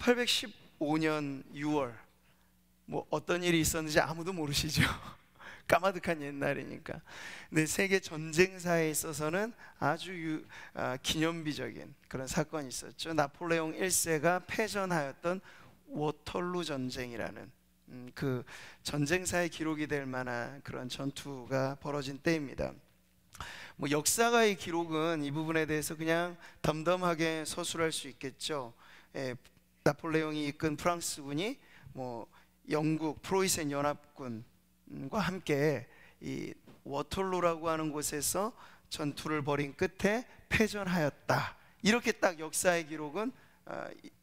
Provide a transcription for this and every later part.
1815년 6월 뭐 어떤 일이 있었는지 아무도 모르시죠? 까마득한 옛날이니까. 근데 세계 전쟁사에 있어서는 아주 기념비적인 그런 사건이 있었죠. 나폴레옹 1세가 패전하였던 워털루 전쟁이라는 그 전쟁사에 기록이 될 만한 그런 전투가 벌어진 때입니다. 뭐 역사가의 기록은 이 부분에 대해서 그냥 덤덤하게 서술할 수 있겠죠. 나폴레옹이 이끈 프랑스군이 뭐 영국 프로이센 연합군과 함께 이 워털루라고 하는 곳에서 전투를 벌인 끝에 패전하였다. 이렇게 딱 역사의 기록은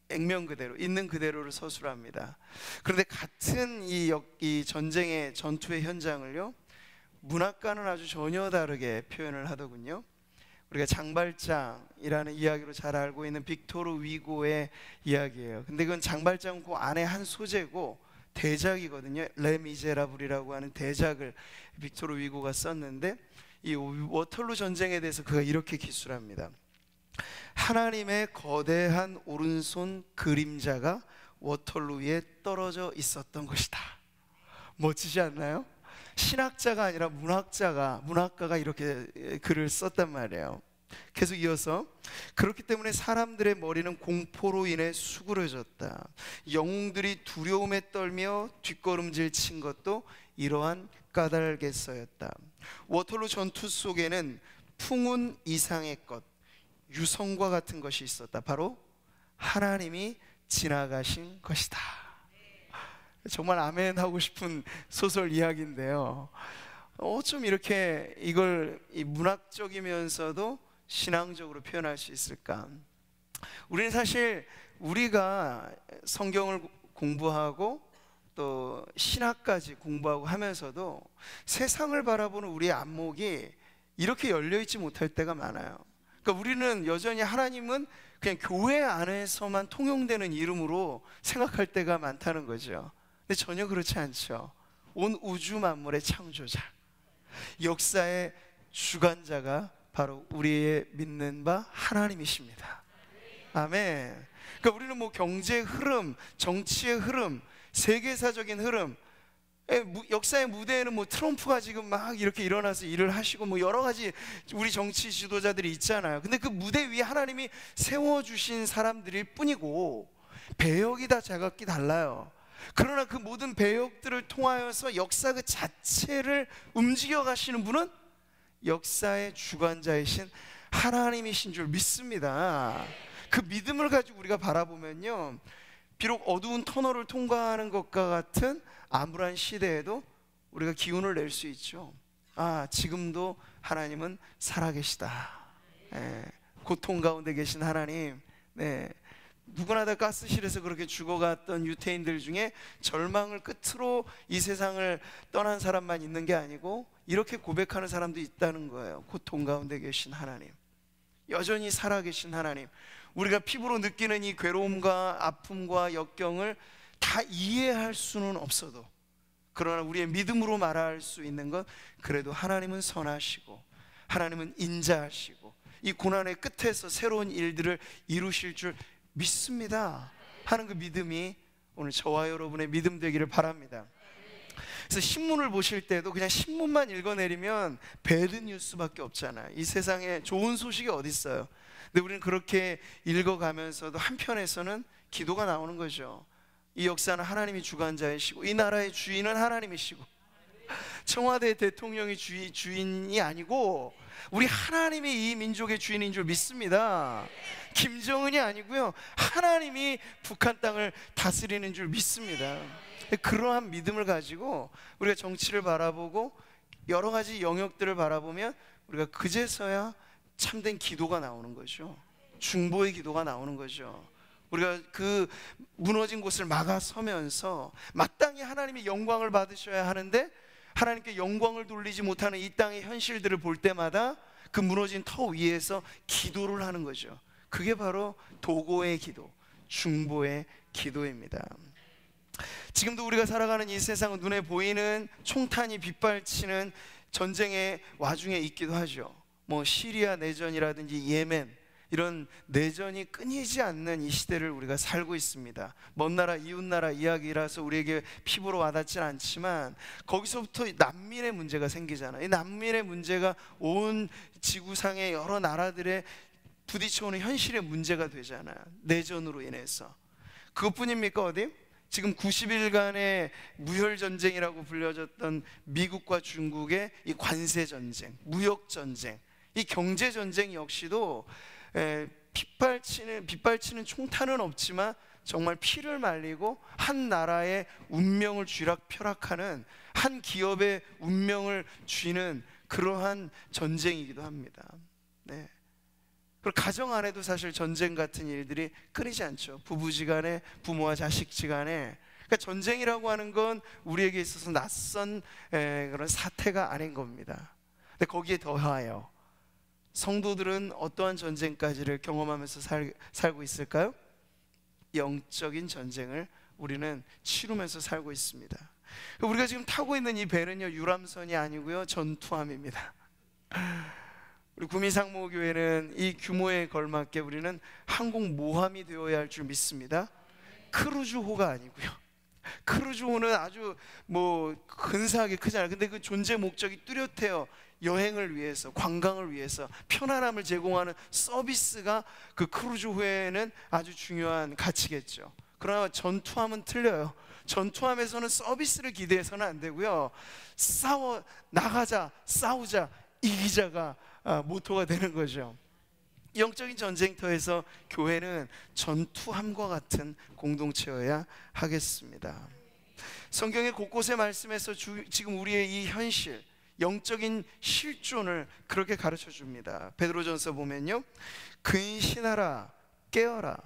액면 그대로 있는 그대로를 서술합니다. 그런데 같은 이 전쟁의 전투의 현장을요, 문학가는 아주 전혀 다르게 표현을 하더군요. 우리가 장발장이라는 이야기로 잘 알고 있는 빅토르 위고의 이야기예요. 근데 그건 장발장 그 안에 한 소재고 대작이거든요. 레 미제라블이라고 하는 대작을 빅토르 위고가 썼는데, 이 워털루 전쟁에 대해서 그가 이렇게 기술합니다. 하나님의 거대한 오른손 그림자가 워털루 위에 떨어져 있었던 것이다. 멋지지 않나요? 신학자가 아니라 문학가가 이렇게 글을 썼단 말이에요. 계속 이어서, 그렇기 때문에 사람들의 머리는 공포로 인해 수그러졌다. 영웅들이 두려움에 떨며 뒷걸음질 친 것도 이러한 까닭에서였다. 워털루 전투 속에는 풍운 이상의 것, 유성과 같은 것이 있었다. 바로 하나님이 지나가신 것이다. 정말 아멘 하고 싶은 소설 이야기인데요, 좀 이렇게 이걸 문학적이면서도 신앙적으로 표현할 수 있을까? 우리는 사실 우리가 성경을 공부하고 또 신학까지 공부하고 하면서도 세상을 바라보는 우리의 안목이 이렇게 열려있지 못할 때가 많아요. 그러니까 우리는 여전히 하나님은 그냥 교회 안에서만 통용되는 이름으로 생각할 때가 많다는 거죠. 근데 전혀 그렇지 않죠. 온 우주 만물의 창조자, 역사의 주관자가 바로 우리의 믿는 바 하나님이십니다. 아멘. 그러니까 우리는 뭐 경제 흐름, 정치의 흐름, 세계사적인 흐름, 역사의 무대에는 뭐 트럼프가 지금 막 이렇게 일어나서 일을 하시고 뭐 여러 가지 우리 정치 지도자들이 있잖아요. 근데 그 무대 위에 하나님이 세워주신 사람들일 뿐이고 배역이 다 제각기 달라요. 그러나 그 모든 배역들을 통하여서 역사 그 자체를 움직여 가시는 분은 역사의 주관자이신 하나님이신 줄 믿습니다. 그 믿음을 가지고 우리가 바라보면요, 비록 어두운 터널을 통과하는 것과 같은 암울한 시대에도 우리가 기운을 낼 수 있죠. 아, 지금도 하나님은 살아계시다. 고통 가운데 계신 하나님. 누구나 다 가스실에서 그렇게 죽어갔던 유태인들 중에 절망을 끝으로 이 세상을 떠난 사람만 있는 게 아니고 이렇게 고백하는 사람도 있다는 거예요. 고통 가운데 계신 하나님, 여전히 살아계신 하나님. 우리가 피부로 느끼는 이 괴로움과 아픔과 역경을 다 이해할 수는 없어도, 그러나 우리의 믿음으로 말할 수 있는 건, 그래도 하나님은 선하시고 하나님은 인자하시고 이 고난의 끝에서 새로운 일들을 이루실 줄 믿습니다 하는 그 믿음이 오늘 저와 여러분의 믿음 되기를 바랍니다. 그래서 신문을 보실 때도 그냥 신문만 읽어내리면 배드 뉴스밖에 없잖아요. 이 세상에 좋은 소식이 어디 있어요? 근데 우리는 그렇게 읽어가면서도 한편에서는 기도가 나오는 거죠. 이 역사는 하나님이 주관자이시고 이 나라의 주인은 하나님이시고 청와대 대통령이 주인이 아니고 우리 하나님이 이 민족의 주인인 줄 믿습니다. 김정은이 아니고요, 하나님이 북한 땅을 다스리는 줄 믿습니다. 그러한 믿음을 가지고 우리가 정치를 바라보고 여러 가지 영역들을 바라보면 우리가 그제서야 참된 기도가 나오는 거죠. 중보의 기도가 나오는 거죠. 우리가 그 무너진 곳을 막아서면서 마땅히 하나님의 영광을 받으셔야 하는데 하나님께 영광을 돌리지 못하는 이 땅의 현실들을 볼 때마다 그 무너진 터 위에서 기도를 하는 거죠. 그게 바로 도고의 기도, 중보의 기도입니다. 지금도 우리가 살아가는 이 세상은 눈에 보이는 총탄이 빗발치는 전쟁의 와중에 있기도 하죠. 뭐 시리아 내전이라든지 예멘, 이런 내전이 끊이지 않는 이 시대를 우리가 살고 있습니다. 먼 나라 이웃 나라 이야기라서 우리에게 피부로 와닿지는 않지만 거기서부터 난민의 문제가 생기잖아요. 이 난민의 문제가 온 지구상의 여러 나라들의 부딪혀오는 현실의 문제가 되잖아요. 내전으로 인해서. 그것뿐입니까? 어디? 지금 90일간의 무혈전쟁이라고 불려졌던 미국과 중국의 이 관세전쟁, 무역전쟁, 이 경제전쟁 역시도 빗발치는 총탄은 없지만 정말 피를 말리고 한 나라의 운명을 쥐락펴락하는, 한 기업의 운명을 쥐는 그러한 전쟁이기도 합니다. 네. 그리고 가정 안에도 사실 전쟁 같은 일들이 끊이지 않죠. 부부지간에, 부모와 자식지간에. 그러니까 전쟁이라고 하는 건 우리에게 있어서 낯선 그런 사태가 아닌 겁니다. 근데 거기에 더하여 성도들은 어떠한 전쟁까지를 경험하면서 살고 있을까요? 영적인 전쟁을 우리는 치르면서 살고 있습니다. 우리가 지금 타고 있는 이 배는요, 유람선이 아니고요, 전투함입니다. 우리 구미상무교회는 이 규모에 걸맞게 우리는 항공모함이 되어야 할 줄 믿습니다. 크루즈호가 아니고요. 크루즈호는 아주 근사하게 크잖아요. 근데 그 존재 목적이 뚜렷해요. 여행을 위해서, 관광을 위해서 편안함을 제공하는 서비스가 그 크루즈호에는 아주 중요한 가치겠죠. 그러나 전투함은 틀려요. 전투함에서는 서비스를 기대해서는 안 되고요, 나가자, 싸우자, 이기자가 모토가 되는 거죠. 영적인 전쟁터에서 교회는 전투함과 같은 공동체여야 하겠습니다. 성경의 곳곳의 말씀에서 지금 우리의 이 현실, 영적인 실존을 그렇게 가르쳐 줍니다. 베드로전서 보면요, 근신하라, 깨어라,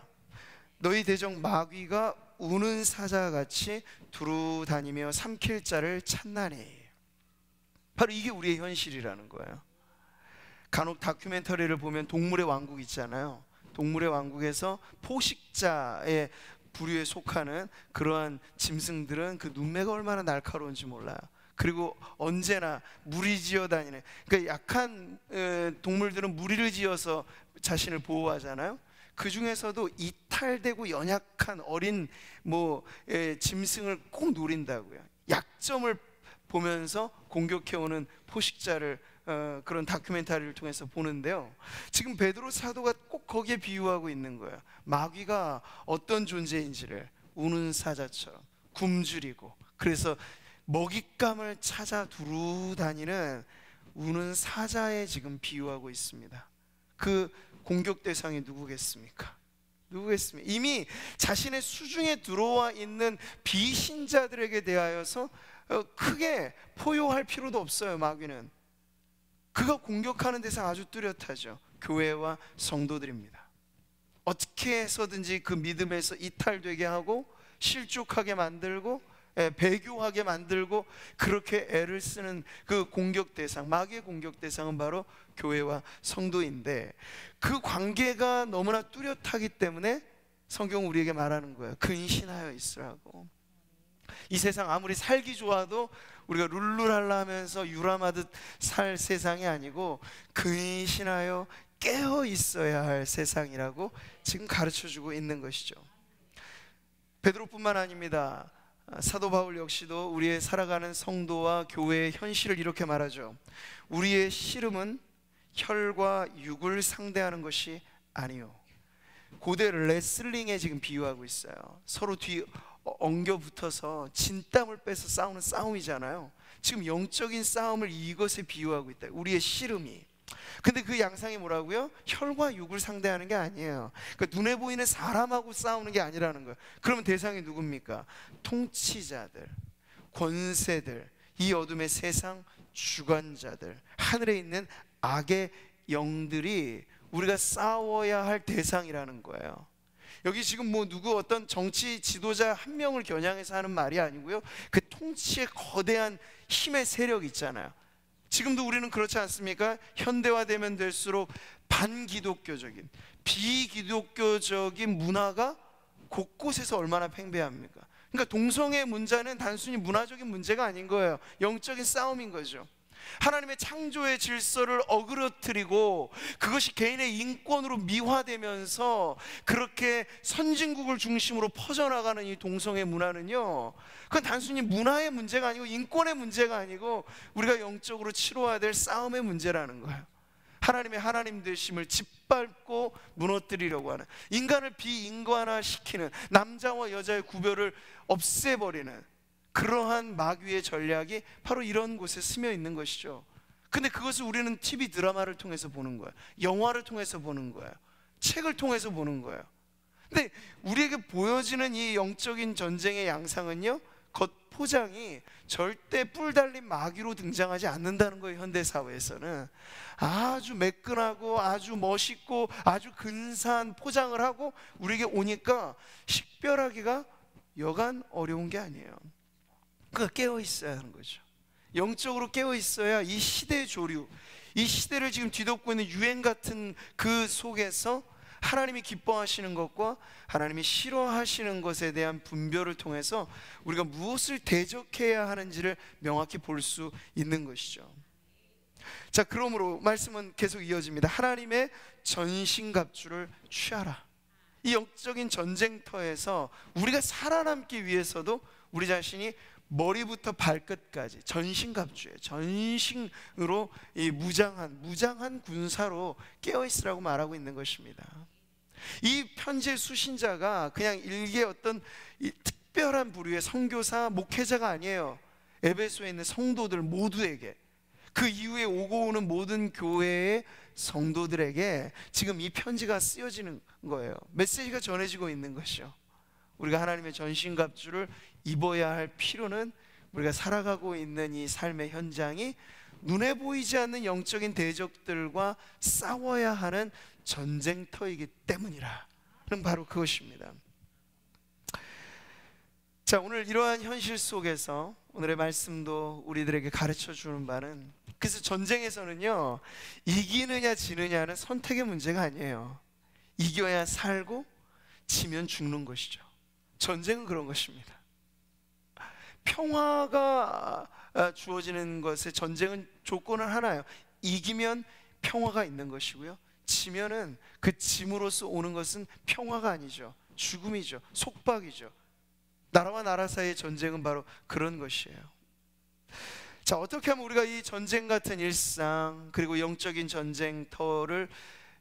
너희 대적 마귀가 우는 사자같이 두루 다니며 삼킬 자를 찾나니. 바로 이게 우리의 현실이라는 거예요. 간혹 다큐멘터리를 보면 동물의 왕국 있잖아요. 동물의 왕국에서 포식자의 부류에 속하는 그러한 짐승들은 그 눈매가 얼마나 날카로운지 몰라요. 그리고 언제나 무리지어 다니는, 그러니까 약한 동물들은 무리를 지어서 자신을 보호하잖아요. 그 중에서도 이탈되고 연약한 어린 짐승을 꼭 노린다고요. 약점을 보면서 공격해오는 포식자를 그런 다큐멘터리를 통해서 보는데요, 지금 베드로 사도가 꼭 거기에 비유하고 있는 거예요. 마귀가 어떤 존재인지를 우는 사자처럼 굶주리고, 그래서 먹잇감을 찾아 두루 다니는 우는 사자에 지금 비유하고 있습니다. 그 공격 대상이 누구겠습니까? 이미 자신의 수중에 들어와 있는 비신자들에게 대하여서 크게 포효할 필요도 없어요. 마귀는 그가 공격하는 대상 아주 뚜렷하죠. 교회와 성도들입니다. 어떻게 해서든지 그 믿음에서 이탈되게 하고 실족하게 만들고 배교하게 만들고 그렇게 애를 쓰는 그 공격 대상, 마귀의 공격 대상은 바로 교회와 성도인데, 그 관계가 너무나 뚜렷하기 때문에 성경은 우리에게 말하는 거예요. 근신하여 있으라고. 이 세상 아무리 살기 좋아도 우리가 룰루랄라 하면서 유람하듯 살 세상이 아니고 근신하여 깨어 있어야 할 세상이라고 지금 가르쳐주고 있는 것이죠. 베드로뿐만 아닙니다. 사도 바울 역시도 우리의 살아가는 성도와 교회의 현실을 이렇게 말하죠. 우리의 씨름은 혈과 육을 상대하는 것이 아니요. 고대 레슬링에 지금 비유하고 있어요. 서로 뒤 엉겨 붙어서 진땀을 빼서 싸우는 싸움이잖아요. 지금 영적인 싸움을 이것에 비유하고 있다. 우리의 씨름이. 근데 그 양상이 뭐라고요? 혈과 육을 상대하는 게 아니에요. 그러니까 눈에 보이는 사람하고 싸우는 게 아니라는 거예요. 그러면 대상이 누굽니까? 통치자들, 권세들, 이 어둠의 세상 주관자들, 하늘에 있는 악의 영들이 우리가 싸워야 할 대상이라는 거예요. 여기 지금 누구 어떤 정치 지도자 한 명을 겨냥해서 하는 말이 아니고요, 그 통치의 거대한 힘의 세력 있잖아요. 지금도 우리는 그렇지 않습니까? 현대화되면 될수록 반기독교적인, 비기독교적인 문화가 곳곳에서 얼마나 팽배합니까? 그러니까 동성애 문제는 단순히 문화적인 문제가 아닌 거예요. 영적인 싸움인 거죠. 하나님의 창조의 질서를 어그러뜨리고 그것이 개인의 인권으로 미화되면서 그렇게 선진국을 중심으로 퍼져나가는 이 동성애 문화는요, 그건 단순히 문화의 문제가 아니고 인권의 문제가 아니고 우리가 영적으로 치러야 될 싸움의 문제라는 거예요. 하나님의 하나님 되심을 짓밟고 무너뜨리려고 하는, 인간을 비인간화시키는, 남자와 여자의 구별을 없애버리는 그러한 마귀의 전략이 바로 이런 곳에 스며 있는 것이죠. 근데 그것을 우리는 TV 드라마를 통해서 보는 거예요. 영화를 통해서 보는 거예요. 책을 통해서 보는 거예요. 근데 우리에게 보여지는 이 영적인 전쟁의 양상은요, 겉포장이 절대 뿔 달린 마귀로 등장하지 않는다는 거예요. 현대사회에서는 아주 매끈하고 아주 멋있고 아주 근사한 포장을 하고 우리에게 오니까 식별하기가 여간 어려운 게 아니에요. 그가 깨어 있어야 하는 거죠. 영적으로 깨어 있어야 이 시대의 조류, 이 시대를 지금 뒤덮고 있는 유행 같은 그 속에서 하나님이 기뻐하시는 것과 하나님이 싫어하시는 것에 대한 분별을 통해서 우리가 무엇을 대적해야 하는지를 명확히 볼 수 있는 것이죠. 자, 그러므로 말씀은 계속 이어집니다. 하나님의 전신갑주를 취하라. 이 영적인 전쟁터에서 우리가 살아남기 위해서도 우리 자신이 머리부터 발끝까지 전신갑주에, 전신으로 이 무장한 군사로 깨어있으라고 말하고 있는 것입니다. 이 편지의 수신자가 그냥 일개 어떤 이 특별한 부류의 선교사, 목회자가 아니에요. 에베소에 있는 성도들 모두에게, 그 이후에 오고 오는 모든 교회의 성도들에게 지금 이 편지가 쓰여지는 거예요. 메시지가 전해지고 있는 것이죠. 우리가 하나님의 전신갑주를 입어야 할 필요는 우리가 살아가고 있는 이 삶의 현장이 눈에 보이지 않는 영적인 대적들과 싸워야 하는 전쟁터이기 때문이라. 바로 그것입니다. 자, 오늘 이러한 현실 속에서 오늘의 말씀도 우리들에게 가르쳐 주는 바는, 그래서 전쟁에서는요, 이기느냐 지느냐는 선택의 문제가 아니에요. 이겨야 살고 지면 죽는 것이죠. 전쟁은 그런 것입니다. 평화가 주어지는 것에 전쟁은 조건은 하나예요. 이기면 평화가 있는 것이고요, 지면은 그 짐으로써 오는 것은 평화가 아니죠. 죽음이죠. 속박이죠. 나라와 나라 사이의 전쟁은 바로 그런 것이에요. 자, 어떻게 하면 우리가 이 전쟁 같은 일상, 그리고 영적인 전쟁터를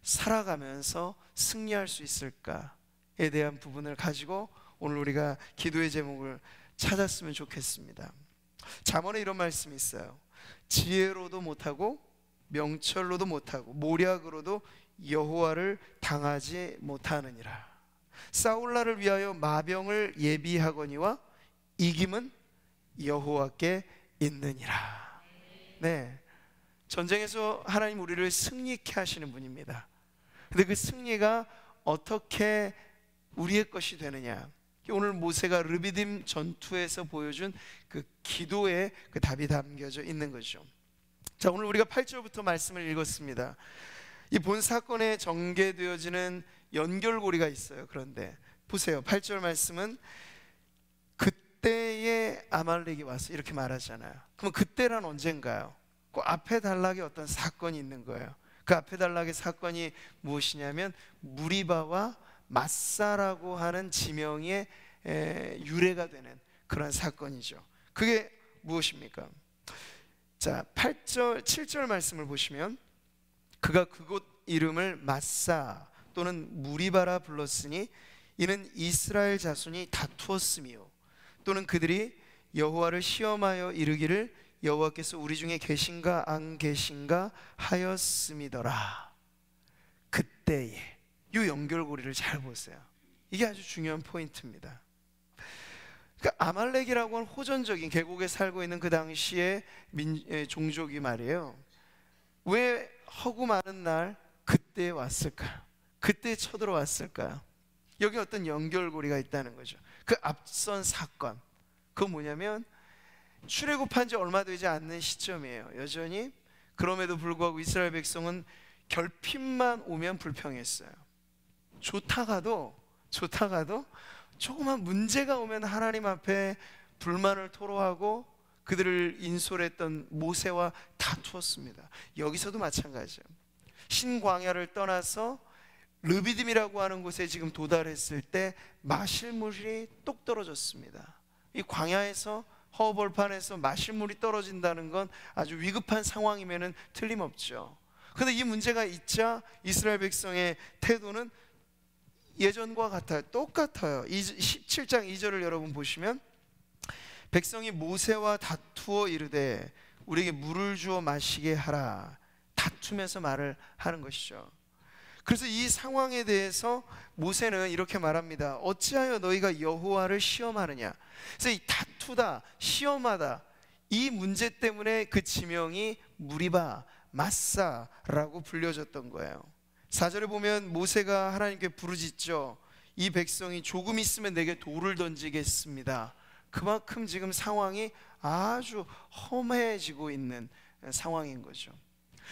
살아가면서 승리할 수 있을까에 대한 부분을 가지고 오늘 우리가 기도의 제목을 찾았으면 좋겠습니다. 잠언에 이런 말씀이 있어요. 지혜로도 못하고 명철로도 못하고 모략으로도 여호와를 당하지 못하느니라. 싸울 날을 위하여 마병을 예비하거니와 이김은 여호와께 있느니라. 네, 전쟁에서 하나님 우리를 승리케 하시는 분입니다. 근데 그 승리가 어떻게 우리의 것이 되느냐, 오늘 모세가 르비딤 전투에서 보여준 그 기도의 그 답이 담겨져 있는 거죠. 자, 오늘 우리가 8절부터 말씀을 읽었습니다. 이 본 사건에 전개되어지는 연결고리가 있어요. 그런데 보세요. 8절 말씀은 그때의 아말렉이 와서 이렇게 말하잖아요. 그럼 그때란 언젠가요? 그 앞에 단락에 어떤 사건이 있는 거예요. 그 앞에 단락의 사건이 무엇이냐면 무리바와 마사라고 하는 지명의 유래가 되는 그런 사건이죠. 그게 무엇입니까? 자, 8절, 7절 말씀을 보시면 그가 그곳 이름을 마사 또는 무리바라 불렀으니 이는 이스라엘 자손이 다투었으며 또는 그들이 여호와를 시험하여 이르기를 여호와께서 우리 중에 계신가 안 계신가 하였음이더라. 그때에, 이 연결고리를 잘 보세요. 이게 아주 중요한 포인트입니다. 그러니까 아말렉이라고 하는 호전적인, 계곡에 살고 있는 그 당시의 종족이 말이에요, 왜 허구 많은 날 그때에 왔을까요? 그때에 쳐들어왔을까요? 여기 어떤 연결고리가 있다는 거죠. 그 앞선 사건, 그건 뭐냐면 출애굽한 지 얼마 되지 않는 시점이에요. 여전히 그럼에도 불구하고 이스라엘 백성은 결핍만 오면 불평했어요. 좋다가도 조그만 문제가 오면 하나님 앞에 불만을 토로하고 그들을 인솔했던 모세와 다투었습니다. 여기서도 마찬가지예요. 신광야를 떠나서 르비딤이라고 하는 곳에 지금 도달했을 때 마실 물이 똑 떨어졌습니다. 이 광야에서 허벌판에서 마실 물이 떨어진다는 건 아주 위급한 상황이면은 틀림없죠. 그런데 이 문제가 있자 이스라엘 백성의 태도는 예전과 같아요. 똑같아요. 17장 2절을 여러분 보시면 백성이 모세와 다투어 이르되 우리에게 물을 주어 마시게 하라, 다투면서 말을 하는 것이죠. 그래서 이 상황에 대해서 모세는 이렇게 말합니다. 어찌하여 너희가 여호와를 시험하느냐. 그래서 이 다투다, 시험하다, 이 문제 때문에 그 지명이 무리바, 마사라고 불려졌던 거예요. 4절에 보면 모세가 하나님께 부르짖죠. 이 백성이 조금 있으면 내게 돌을 던지겠습니다. 그만큼 지금 상황이 아주 험해지고 있는 상황인 거죠.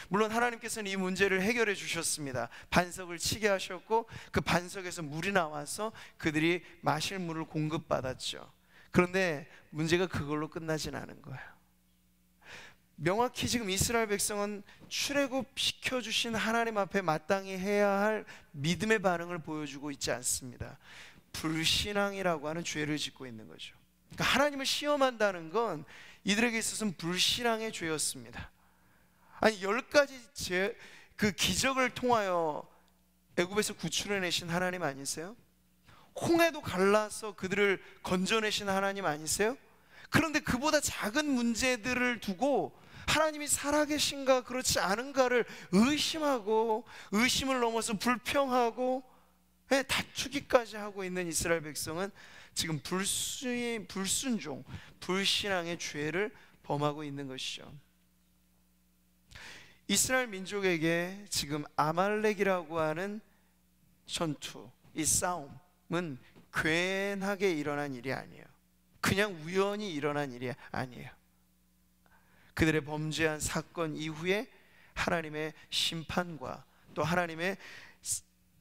물론 하나님께서는 이 문제를 해결해 주셨습니다. 반석을 치게 하셨고 그 반석에서 물이 나와서 그들이 마실 물을 공급받았죠. 그런데 문제가 그걸로 끝나진 않은 거예요. 명확히 지금 이스라엘 백성은 출애굽시켜주신 하나님 앞에 마땅히 해야 할 믿음의 반응을 보여주고 있지 않습니다. 불신앙이라고 하는 죄를 짓고 있는 거죠. 그러니까 하나님을 시험한다는 건 이들에게 있어서는 불신앙의 죄였습니다. 아니 10가지 그 기적을 통하여 애굽에서 구출해내신 하나님 아니세요? 홍해도 갈라서 그들을 건져내신 하나님 아니세요? 그런데 그보다 작은 문제들을 두고 하나님이 살아계신가 그렇지 않은가를 의심하고 의심을 넘어서 불평하고 다투기까지 하고 있는 이스라엘 백성은 지금 불순종, 불신앙의 죄를 범하고 있는 것이죠. 이스라엘 민족에게 지금 아말렉이라고 하는 전투, 이 싸움은 괜하게 일어난 일이 아니에요. 그냥 우연히 일어난 일이 아니에요. 그들의 범죄한 사건 이후에 하나님의 심판과 또 하나님의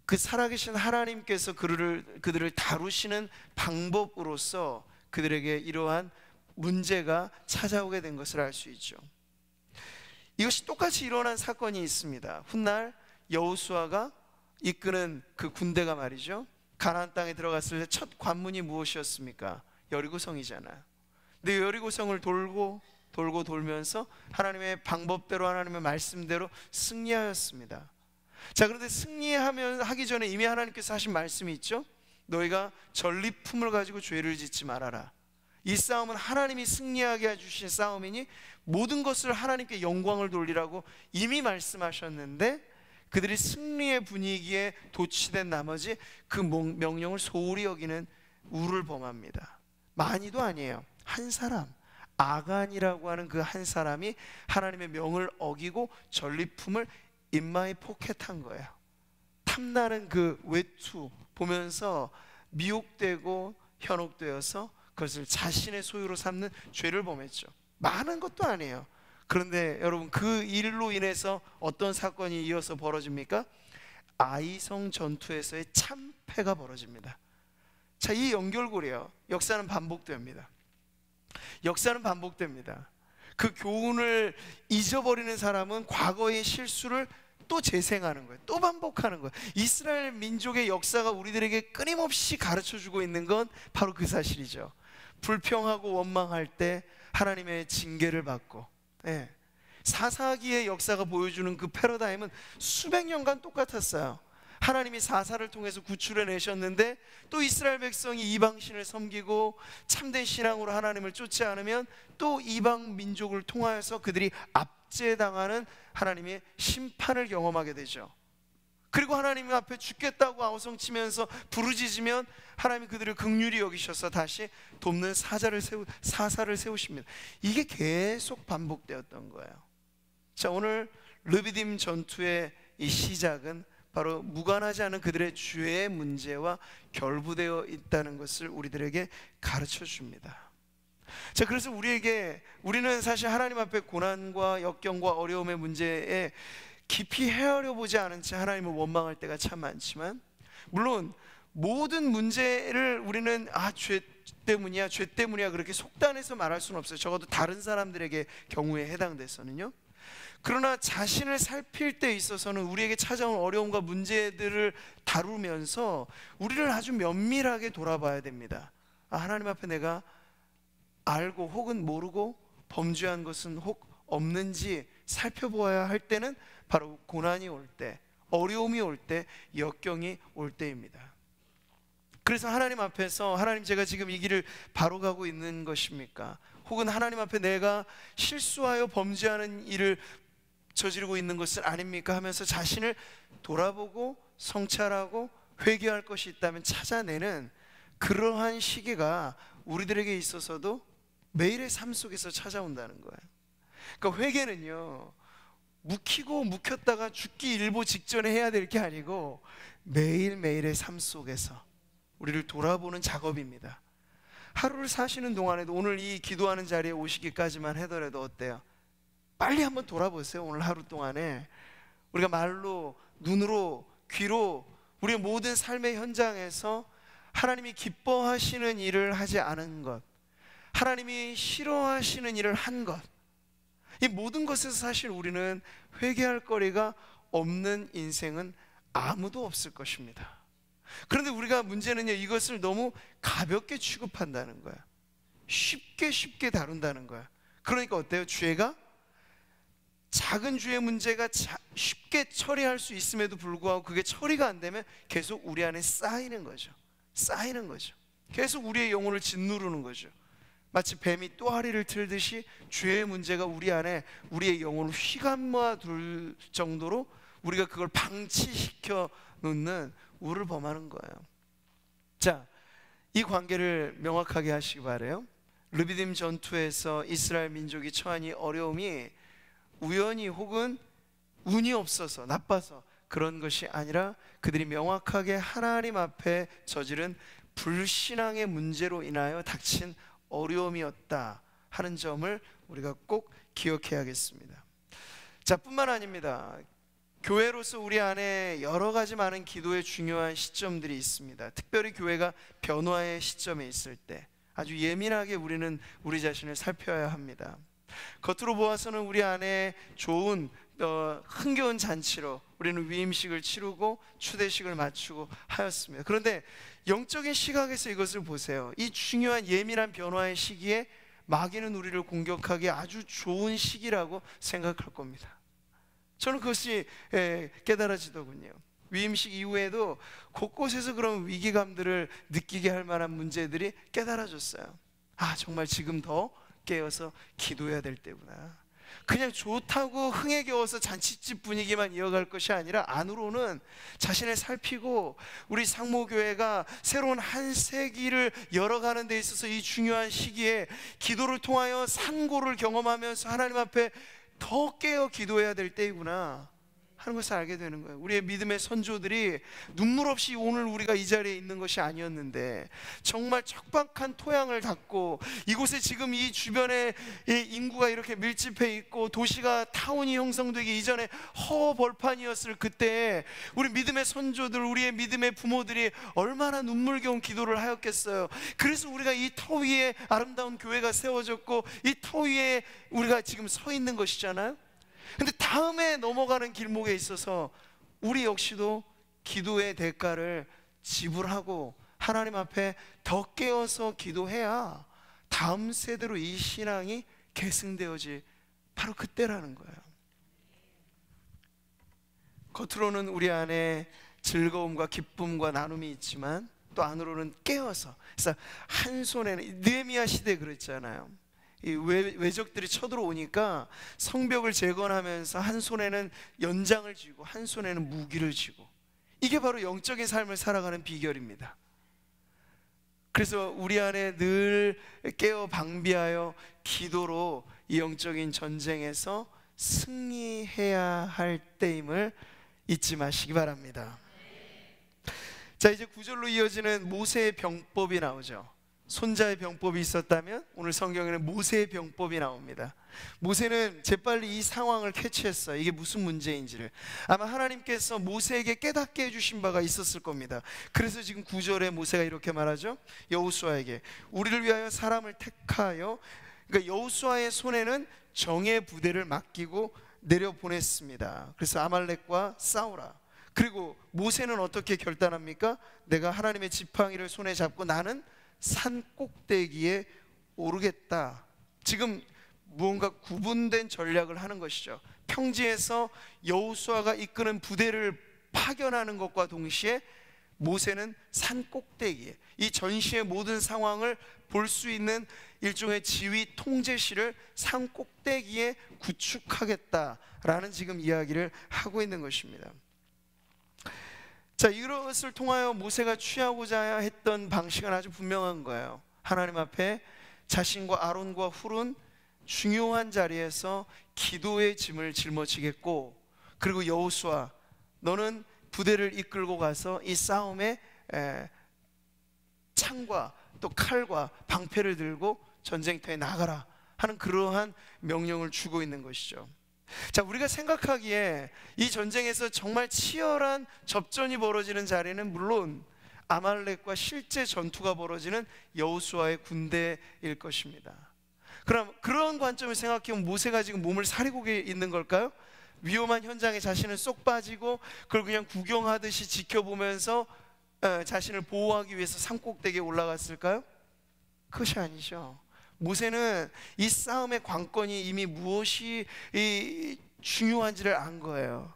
그 살아계신 하나님께서 그들을 다루시는 방법으로서 그들에게 이러한 문제가 찾아오게 된 것을 알 수 있죠. 이것이 똑같이 일어난 사건이 있습니다. 훗날 여호수아가 이끄는 그 군대가 말이죠, 가나안 땅에 들어갔을 때 첫 관문이 무엇이었습니까? 여리고성이잖아요. 근데 여리고성을 돌면서 하나님의 방법대로 하나님의 말씀대로 승리하였습니다. 자, 그런데 하기 전에 이미 하나님께서 하신 말씀이 있죠. 너희가 전리품을 가지고 죄를 짓지 말아라. 이 싸움은 하나님이 승리하게 해주신 싸움이니 모든 것을 하나님께 영광을 돌리라고 이미 말씀하셨는데 그들이 승리의 분위기에 도취된 나머지 그 명령을 소홀히 여기는 우를 범합니다. 많이도 아니에요. 한 사람, 아간이라고 하는 그 한 사람이 하나님의 명을 어기고 전리품을 인마에 포켓한 거예요. 탐나는 그 외투 보면서 미혹되고 현혹되어서 그것을 자신의 소유로 삼는 죄를 범했죠. 많은 것도 아니에요. 그런데 여러분, 그 일로 인해서 어떤 사건이 이어서 벌어집니까? 아이성 전투에서의 참패가 벌어집니다. 자, 이 연결고리예요. 역사는 반복됩니다. 역사는 반복됩니다. 그 교훈을 잊어버리는 사람은 과거의 실수를 또 재생하는 거예요. 또 반복하는 거예요. 이스라엘 민족의 역사가 우리들에게 끊임없이 가르쳐주고 있는 건 바로 그 사실이죠. 불평하고 원망할 때 하나님의 징계를 받고, 사사기의 역사가 보여주는 그 패러다임은 수백 년간 똑같았어요. 하나님이 사사를 통해서 구출해 내셨는데 또 이스라엘 백성이 이방신을 섬기고 참된 신앙으로 하나님을 쫓지 않으면 또 이방 민족을 통하여서 그들이 압제당하는 하나님의 심판을 경험하게 되죠. 그리고 하나님 앞에 죽겠다고 아우성치면서 부르짖으면 하나님이 그들을 긍휼히 여기셔서 다시 돕는 사사를 세우십니다. 이게 계속 반복되었던 거예요. 자, 오늘 르비딤 전투의 이 시작은 바로 무관하지 않은 그들의 죄의 문제와 결부되어 있다는 것을 우리들에게 가르쳐 줍니다. 자, 그래서 우리는 사실 하나님 앞에 고난과 역경과 어려움의 문제에 깊이 헤아려 보지 않은 채 하나님을 원망할 때가 참 많지만, 물론 모든 문제를 우리는 죄 때문이야 그렇게 속단해서 말할 수는 없어요. 적어도 다른 사람들에게 경우에 해당돼서는요. 그러나 자신을 살필 때 있어서는 우리에게 찾아온 어려움과 문제들을 다루면서 우리를 아주 면밀하게 돌아봐야 됩니다. 하나님 앞에 내가 알고 혹은 모르고 범죄한 것은 혹 없는지 살펴보아야 할 때는 바로 고난이 올 때, 어려움이 올 때, 역경이 올 때입니다. 그래서 하나님 앞에서 하나님, 제가 지금 이 길을 바로 가고 있는 것입니까? 혹은 하나님 앞에 내가 실수하여 범죄하는 일을 저지르고 있는 것은 아닙니까? 하면서 자신을 돌아보고 성찰하고 회개할 것이 있다면 찾아내는 그러한 시기가 우리들에게 있어서도 매일의 삶 속에서 찾아온다는 거예요. 그러니까 회개는요, 묵히고 묵혔다가 죽기 일보 직전에 해야 될 게 아니고 매일매일의 삶 속에서 우리를 돌아보는 작업입니다. 하루를 사시는 동안에도 오늘 이 기도하는 자리에 오시기까지만 하더라도 어때요? 빨리 한번 돌아보세요. 오늘 하루 동안에 우리가 말로, 눈으로, 귀로 우리의 모든 삶의 현장에서 하나님이 기뻐하시는 일을 하지 않은 것, 하나님이 싫어하시는 일을 한 것, 이 모든 것에서 사실 우리는 회개할 거리가 없는 인생은 아무도 없을 것입니다. 그런데 우리가 문제는요, 이것을 너무 가볍게 취급한다는 거야. 쉽게 다룬다는 거야. 그러니까 어때요? 죄가, 작은 죄의 문제가 쉽게 처리할 수 있음에도 불구하고 그게 처리가 안 되면 계속 우리 안에 쌓이는 거죠. 계속 우리의 영혼을 짓누르는 거죠. 마치 뱀이 또아리를 틀듯이 죄의 문제가 우리 안에 우리의 영혼을 휘감아 둘 정도로 우리가 그걸 방치시켜 놓는 우를 범하는 거예요. 자, 이 관계를 명확하게 하시기 바라요. 르비딤 전투에서 이스라엘 민족이 처한 이 어려움이 우연히 혹은 운이 없어서, 나빠서 그런 것이 아니라 그들이 명확하게 하나님 앞에 저지른 불신앙의 문제로 인하여 닥친 어려움이었다 하는 점을 우리가 꼭 기억해야겠습니다. 자, 뿐만 아닙니다. 교회로서 우리 안에 여러 가지 많은 기도의 중요한 시점들이 있습니다. 특별히 교회가 변화의 시점에 있을 때 아주 예민하게 우리는 우리 자신을 살펴야 합니다. 겉으로 보아서는 우리 안에 좋은 흥겨운 잔치로 우리는 위임식을 치르고 추대식을 마치고 하였습니다. 그런데 영적인 시각에서 이것을 보세요. 이 중요한 예민한 변화의 시기에 마귀는 우리를 공격하기 아주 좋은 시기라고 생각할 겁니다. 저는 그것이 깨달아지더군요. 위임식 이후에도 곳곳에서 그런 위기감들을 느끼게 할 만한 문제들이 깨달아졌어요. 정말 지금 더 깨어서 기도해야 될 때구나. 그냥 좋다고 흥에 겨워서 잔치집 분위기만 이어갈 것이 아니라 안으로는 자신을 살피고 우리 상모교회가 새로운 한 세기를 열어가는 데 있어서 이 중요한 시기에 기도를 통하여 산고를 경험하면서 하나님 앞에 더 깨어 기도해야 될 때이구나 하는 것을 알게 되는 거예요. 우리의 믿음의 선조들이 눈물 없이 오늘 우리가 이 자리에 있는 것이 아니었는데 정말 척박한 토양을 닦고 이곳에 지금 이 주변에 인구가 이렇게 밀집해 있고 도시가 타운이 형성되기 이전에 허벌판이었을 그때 우리 믿음의 선조들, 우리의 믿음의 부모들이 얼마나 눈물겨운 기도를 하였겠어요. 그래서 우리가 이 터 위에 아름다운 교회가 세워졌고 이 터 위에 우리가 지금 서 있는 것이잖아요. 근데 다음에 넘어가는 길목에 있어서 우리 역시도 기도의 대가를 지불하고 하나님 앞에 더 깨어서 기도해야 다음 세대로 이 신앙이 계승되어질 바로 그때라는 거예요. 겉으로는 우리 안에 즐거움과 기쁨과 나눔이 있지만 또 안으로는 깨어서, 그래서 한 손에는 느헤미야 시대에 그랬잖아요. 이 외적들이 쳐들어오니까 성벽을 재건하면서 한 손에는 연장을 쥐고 한 손에는 무기를 쥐고, 이게 바로 영적인 삶을 살아가는 비결입니다. 그래서 우리 안에 늘 깨어 방비하여 기도로 이 영적인 전쟁에서 승리해야 할 때임을 잊지 마시기 바랍니다. 자, 이제 9절로 이어지는 모세의 병법이 나오죠. 손자의 병법이 있었다면 오늘 성경에는 모세의 병법이 나옵니다. 모세는 재빨리 이 상황을 캐치했어요. 이게 무슨 문제인지를. 아마 하나님께서 모세에게 깨닫게 해주신 바가 있었을 겁니다. 그래서 지금 9절에 모세가 이렇게 말하죠. 여호수아에게 우리를 위하여 사람을 택하여, 그러니까 여호수아의 손에는 정의 부대를 맡기고 내려보냈습니다. 그래서 아말렉과 싸우라. 그리고 모세는 어떻게 결단합니까? 내가 하나님의 지팡이를 손에 잡고 나는 산 꼭대기에 오르겠다. 지금 무언가 구분된 전략을 하는 것이죠. 평지에서 여호수아가 이끄는 부대를 파견하는 것과 동시에 모세는 산 꼭대기에, 이 전시의 모든 상황을 볼 수 있는 일종의 지휘 통제실을 산 꼭대기에 구축하겠다라는 지금 이야기를 하고 있는 것입니다. 자, 이것을 통하여 모세가 취하고자 했던 방식은 아주 분명한 거예요. 하나님 앞에 자신과 아론과 훌은 중요한 자리에서 기도의 짐을 짊어지겠고, 그리고 여호수아, 너는 부대를 이끌고 가서 이 싸움에 창과 또 칼과 방패를 들고 전쟁터에 나가라 하는 그러한 명령을 주고 있는 것이죠. 자, 우리가 생각하기에 이 전쟁에서 정말 치열한 접전이 벌어지는 자리는 물론 아말렉과 실제 전투가 벌어지는 여호수아의 군대일 것입니다. 그럼 그런 관점을 생각해보면 모세가 지금 몸을 사리고 있는 걸까요? 위험한 현장에 자신은 쏙 빠지고 그걸 그냥 구경하듯이 지켜보면서 자신을 보호하기 위해서 산꼭대기에 올라갔을까요? 그것이 아니죠. 모세는 이 싸움의 관건이 이미 무엇이 중요한지를 안 거예요.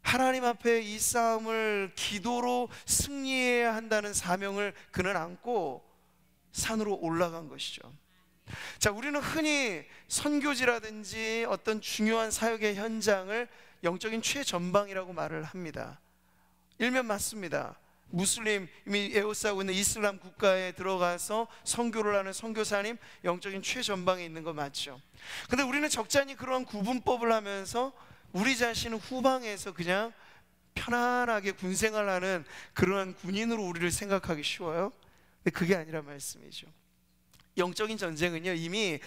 하나님 앞에 이 싸움을 기도로 승리해야 한다는 사명을 그는 안고 산으로 올라간 것이죠. 자, 우리는 흔히 선교지라든지 어떤 중요한 사역의 현장을 영적인 최전방이라고 말을 합니다. 일면 맞습니다. 무슬림이 에워싸고 있는 이슬람 국가에 들어가서 선교를 하는 선교사님 영적인 최전방에 있는 거 맞죠. 근데 우리는 적잖이 그러한 구분법을 하면서 우리 자신은 후방에서 그냥 편안하게 군생활하는 그러한 군인으로 우리를 생각하기 쉬워요. 근데 그게 아니란 말씀이죠. 영적인 전쟁은요, 이미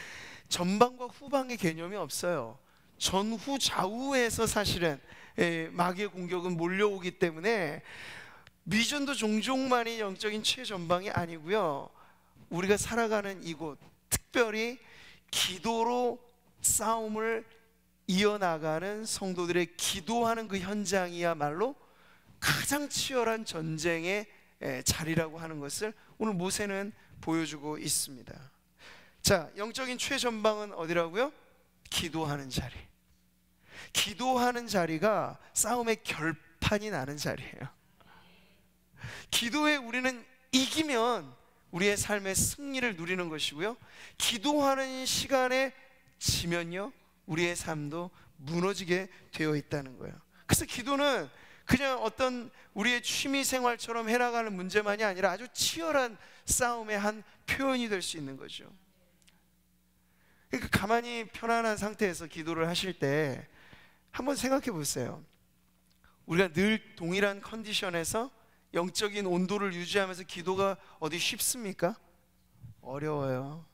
전방과 후방의 개념이 없어요. 전후 좌우에서 사실은 마귀의 공격은 몰려오기 때문에 미전도 종종만이 영적인 최전방이 아니고요, 우리가 살아가는 이곳, 특별히 기도로 싸움을 이어나가는 성도들의 기도하는 그 현장이야말로 가장 치열한 전쟁의 자리라고 하는 것을 오늘 모세는 보여주고 있습니다. 자, 영적인 최전방은 어디라고요? 기도하는 자리. 기도하는 자리가 싸움의 결판이 나는 자리예요. 기도에 우리는 이기면 우리의 삶의 승리를 누리는 것이고요, 기도하는 시간에 지면요, 우리의 삶도 무너지게 되어 있다는 거예요. 그래서 기도는 그냥 어떤 우리의 취미 생활처럼 해나가는 문제만이 아니라 아주 치열한 싸움의 한 표현이 될 수 있는 거죠. 그러니까 가만히 편안한 상태에서 기도를 하실 때 한번 생각해 보세요. 우리가 늘 동일한 컨디션에서 영적인 온도를 유지하면서 기도가 어디 쉽습니까? 어려워요.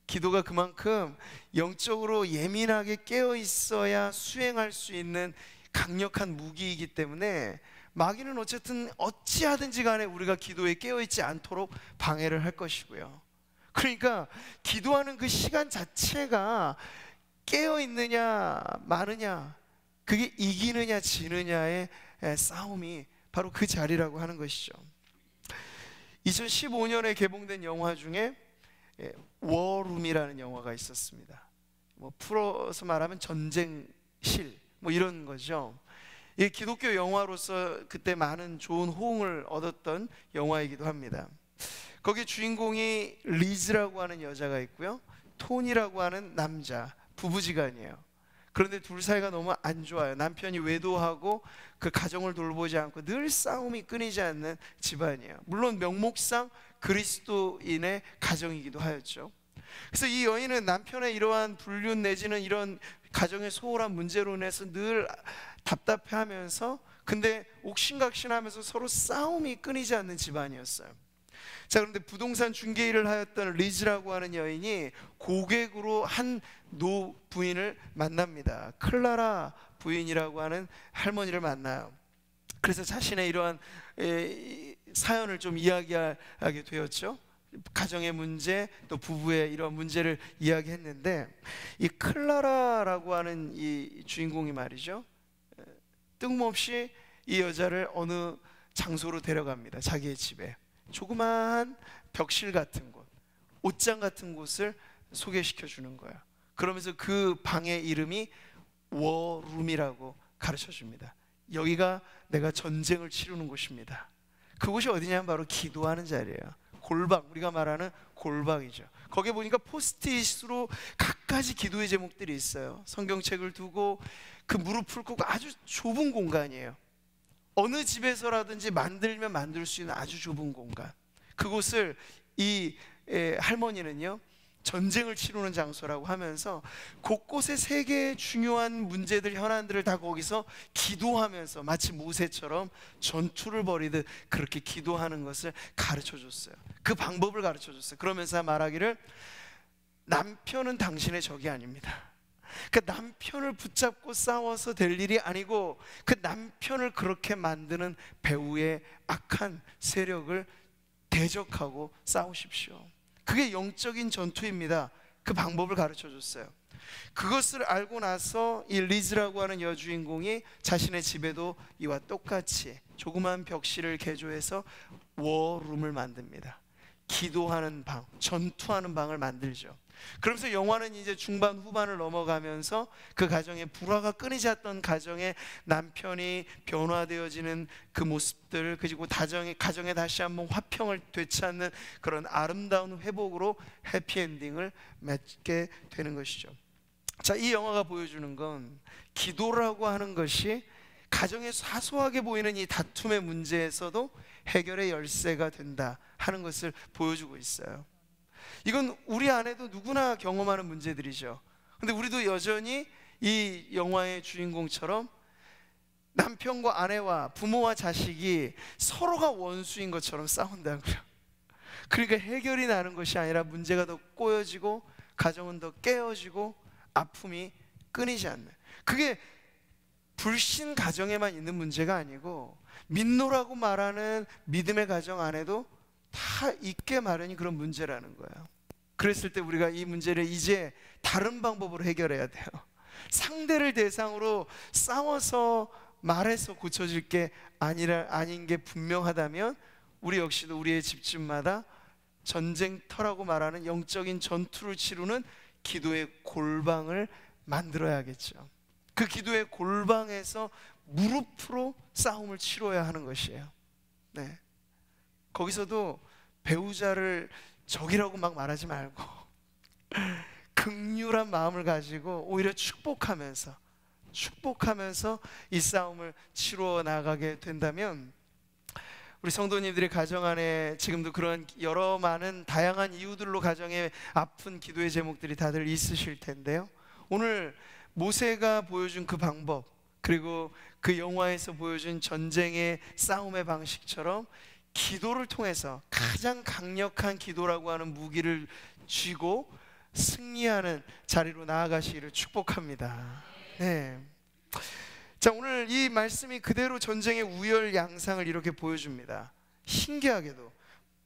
기도가 그만큼 영적으로 예민하게 깨어 있어야 수행할 수 있는 강력한 무기이기 때문에 마귀는 어쨌든 어찌하든지 간에 우리가 기도에 깨어있지 않도록 방해를 할 것이고요. 그러니까 기도하는 그 시간 자체가 깨어있느냐 마느냐, 그게 이기느냐 지느냐의 싸움이 바로 그 자리라고 하는 것이죠. 2015년에 개봉된 영화 중에 워룸이라는 영화가 있었습니다. 풀어서 말하면 전쟁실 이런 거죠. 이 기독교 영화로서 그때 많은 좋은 호응을 얻었던 영화이기도 합니다. 거기 주인공이 리즈라고 하는 여자가 있고요, 톤이라고 하는 남자, 부부지간이에요. 그런데 둘 사이가 너무 안 좋아요. 남편이 외도하고 그 가정을 돌보지 않고 늘 싸움이 끊이지 않는 집안이에요. 물론 명목상 그리스도인의 가정이기도 하였죠. 그래서 이 여인은 남편의 이러한 불륜 내지는 이런 가정의 소홀한 문제로 인해서 늘 답답해하면서, 근데 옥신각신하면서 서로 싸움이 끊이지 않는 집안이었어요. 자, 그런데 부동산 중개 일을 하였던 리즈라고 하는 여인이 고객으로 한 노부인을 만납니다. 클라라 부인이라고 하는 할머니를 만나요. 그래서 자신의 이러한 사연을 좀 이야기하게 되었죠. 가정의 문제, 또 부부의 이런 문제를 이야기했는데, 이 클라라라고 하는 이 주인공이 말이죠, 뜬금없이 이 여자를 어느 장소로 데려갑니다. 자기의 집에 조그마한 벽실 같은 곳, 옷장 같은 곳을 소개시켜 주는 거예요. 그러면서 그 방의 이름이 워룸이라고 가르쳐 줍니다. 여기가 내가 전쟁을 치르는 곳입니다. 그곳이 어디냐면 바로 기도하는 자리예요. 골방, 우리가 말하는 골방이죠. 거기에 보니까 포스트잇으로 갖가지 기도의 제목들이 있어요. 성경책을 두고 그 무릎을 꿇고 아주 좁은 공간이에요. 어느 집에서라든지 만들면 만들 수 있는 아주 좁은 공간, 그곳을 이 할머니는요 전쟁을 치르는 장소라고 하면서 곳곳에 세계의 중요한 문제들, 현안들을 다 거기서 기도하면서 마치 모세처럼 전투를 벌이듯 그렇게 기도하는 것을 가르쳐 줬어요. 그 방법을 가르쳐 줬어요. 그러면서 말하기를, 남편은 당신의 적이 아닙니다. 그 남편을 붙잡고 싸워서 될 일이 아니고, 그 남편을 그렇게 만드는 배후의 악한 세력을 대적하고 싸우십시오. 그게 영적인 전투입니다. 그 방법을 가르쳐 줬어요. 그것을 알고 나서 이 리즈라고 하는 여주인공이 자신의 집에도 이와 똑같이 조그만 벽실을 개조해서 워룸을 만듭니다. 기도하는 방, 전투하는 방을 만들죠. 그러면서 영화는 이제 중반 후반을 넘어가면서 그 가정에 불화가 끊이지 않던 가정에 남편이 변화되어지는 그 모습들, 그리고 가정에 다시 한번 화평을 되찾는 그런 아름다운 회복으로 해피엔딩을 맺게 되는 것이죠. 자, 이 영화가 보여주는 건 기도라고 하는 것이 가정에 사소하게 보이는 이 다툼의 문제에서도 해결의 열쇠가 된다 하는 것을 보여주고 있어요. 이건 우리 안에도 누구나 경험하는 문제들이죠. 근데 우리도 여전히 이 영화의 주인공처럼 남편과 아내와 부모와 자식이 서로가 원수인 것처럼 싸운다고요. 그러니까 해결이 나는 것이 아니라 문제가 더 꼬여지고 가정은 더 깨어지고 아픔이 끊이지 않는, 그게 불신 가정에만 있는 문제가 아니고 민노라고 말하는 믿음의 가정 안에도 다 있게 마련이 그런 문제라는 거예요. 그랬을 때 우리가 이 문제를 이제 다른 방법으로 해결해야 돼요. 상대를 대상으로 싸워서 말해서 고쳐질 게 아닌 게 분명하다면 우리 역시도 우리의 집집마다 전쟁터라고 말하는 영적인 전투를 치르는 기도의 골방을 만들어야겠죠. 그 기도의 골방에서 무릎으로 싸움을 치러야 하는 것이에요. 네. 거기서도 배우자를 적이라고 막 말하지 말고 긍휼한 마음을 가지고 오히려 축복하면서 이 싸움을 치러 나가게 된다면, 우리 성도님들의 가정 안에 지금도 그런 여러 많은 다양한 이유들로 가정에 아픈 기도의 제목들이 다들 있으실 텐데요, 오늘 모세가 보여준 그 방법, 그리고 그 영화에서 보여준 전쟁의 싸움의 방식처럼 기도를 통해서 가장 강력한 기도라고 하는 무기를 쥐고 승리하는 자리로 나아가시기를 축복합니다. 네. 자, 오늘 이 말씀이 그대로 전쟁의 우열 양상을 이렇게 보여줍니다. 신기하게도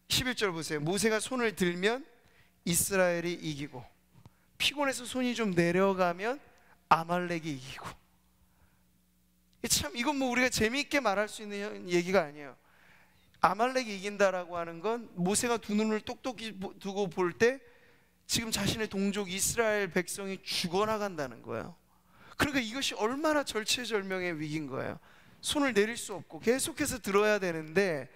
11절 보세요. 모세가 손을 들면 이스라엘이 이기고, 피곤해서 손이 좀 내려가면 아말렉이 이기고. 참, 이건 뭐 우리가 재미있게 말할 수 있는 얘기가 아니에요. 아말렉이 이긴다라고 하는 건 모세가 두 눈을 똑똑히 두고 볼 때 지금 자신의 동족 이스라엘 백성이 죽어나간다는 거예요. 그러니까 이것이 얼마나 절체절명의 위기인 거예요. 손을 내릴 수 없고 계속해서 들어야 되는데,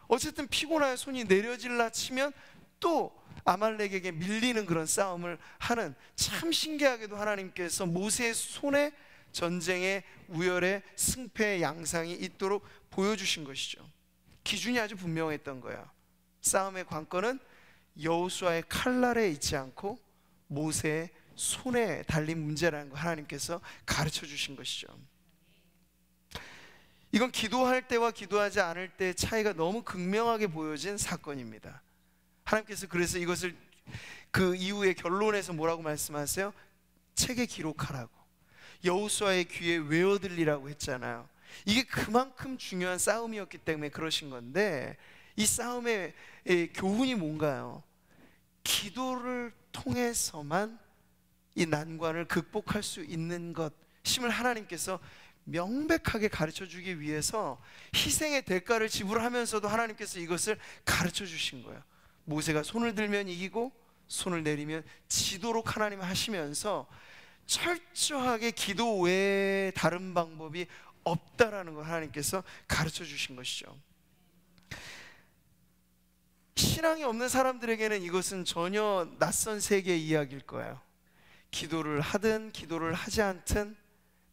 어쨌든 피곤하여 손이 내려질라 치면 또 아말렉에게 밀리는 그런 싸움을 하는, 참 신기하게도 하나님께서 모세의 손에 전쟁의 우열의 승패의 양상이 있도록 보여주신 것이죠. 기준이 아주 분명했던 거예요. 싸움의 관건은 여호수아의 칼날에 있지 않고 모세의 손에 달린 문제라는 거 하나님께서 가르쳐 주신 것이죠. 이건 기도할 때와 기도하지 않을 때의 차이가 너무 극명하게 보여진 사건입니다. 하나님께서 그래서 이것을 그 이후에 결론에서 뭐라고 말씀하세요? 책에 기록하라고, 여호수아의 귀에 외어들리라고 했잖아요. 이게 그만큼 중요한 싸움이었기 때문에 그러신 건데, 이 싸움의 교훈이 뭔가요? 기도를 통해서만 이 난관을 극복할 수 있는 것임을 하나님께서 명백하게 가르쳐 주기 위해서 희생의 대가를 지불하면서도 하나님께서 이것을 가르쳐 주신 거예요. 모세가 손을 들면 이기고 손을 내리면 지도록 하나님 하시면서 철저하게 기도 외에 다른 방법이 없다라는 걸 하나님께서 가르쳐 주신 것이죠. 신앙이 없는 사람들에게는 이것은 전혀 낯선 세계의 이야기일 거예요. 기도를 하든 기도를 하지 않든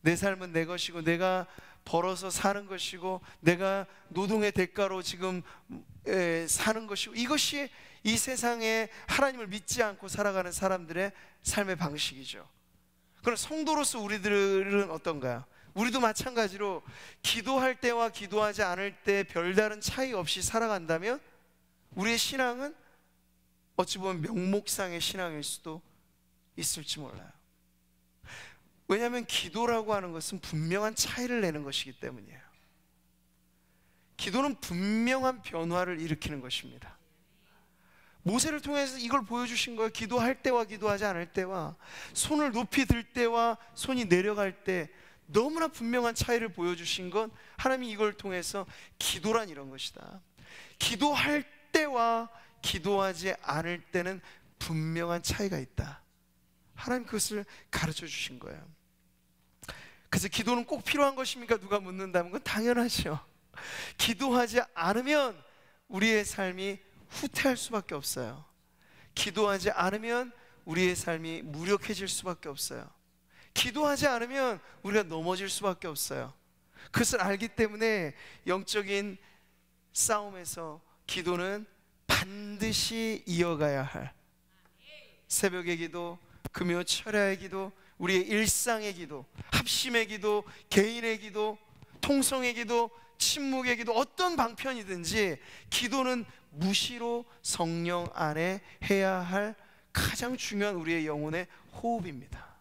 내 삶은 내 것이고, 내가 벌어서 사는 것이고, 내가 노동의 대가로 지금 사는 것이고, 이것이 이 세상에 하나님을 믿지 않고 살아가는 사람들의 삶의 방식이죠. 그럼 성도로서 우리들은 어떤가요? 우리도 마찬가지로 기도할 때와 기도하지 않을 때 별다른 차이 없이 살아간다면 우리의 신앙은 어찌 보면 명목상의 신앙일 수도 있을지 몰라요. 왜냐하면 기도라고 하는 것은 분명한 차이를 내는 것이기 때문이에요. 기도는 분명한 변화를 일으키는 것입니다. 모세를 통해서 이걸 보여주신 거예요. 기도할 때와 기도하지 않을 때와, 손을 높이 들 때와 손이 내려갈 때 너무나 분명한 차이를 보여주신 건 하나님이 이걸 통해서 기도란 이런 것이다, 기도할 때와 기도하지 않을 때는 분명한 차이가 있다, 하나님 그것을 가르쳐 주신 거예요. 그래서 기도는 꼭 필요한 것입니까? 누가 묻는다면 그건 당연하죠. 기도하지 않으면 우리의 삶이 후퇴할 수밖에 없어요. 기도하지 않으면 우리의 삶이 무력해질 수밖에 없어요. 기도하지 않으면 우리가 넘어질 수밖에 없어요. 그것을 알기 때문에 영적인 싸움에서 기도는 반드시 이어가야 할, 새벽의 기도, 금요 철야의 기도, 우리의 일상의 기도, 합심의 기도, 개인의 기도, 통성의 기도, 침묵의 기도, 어떤 방편이든지 기도는 무시로 성령 안에 해야 할 가장 중요한 우리의 영혼의 호흡입니다.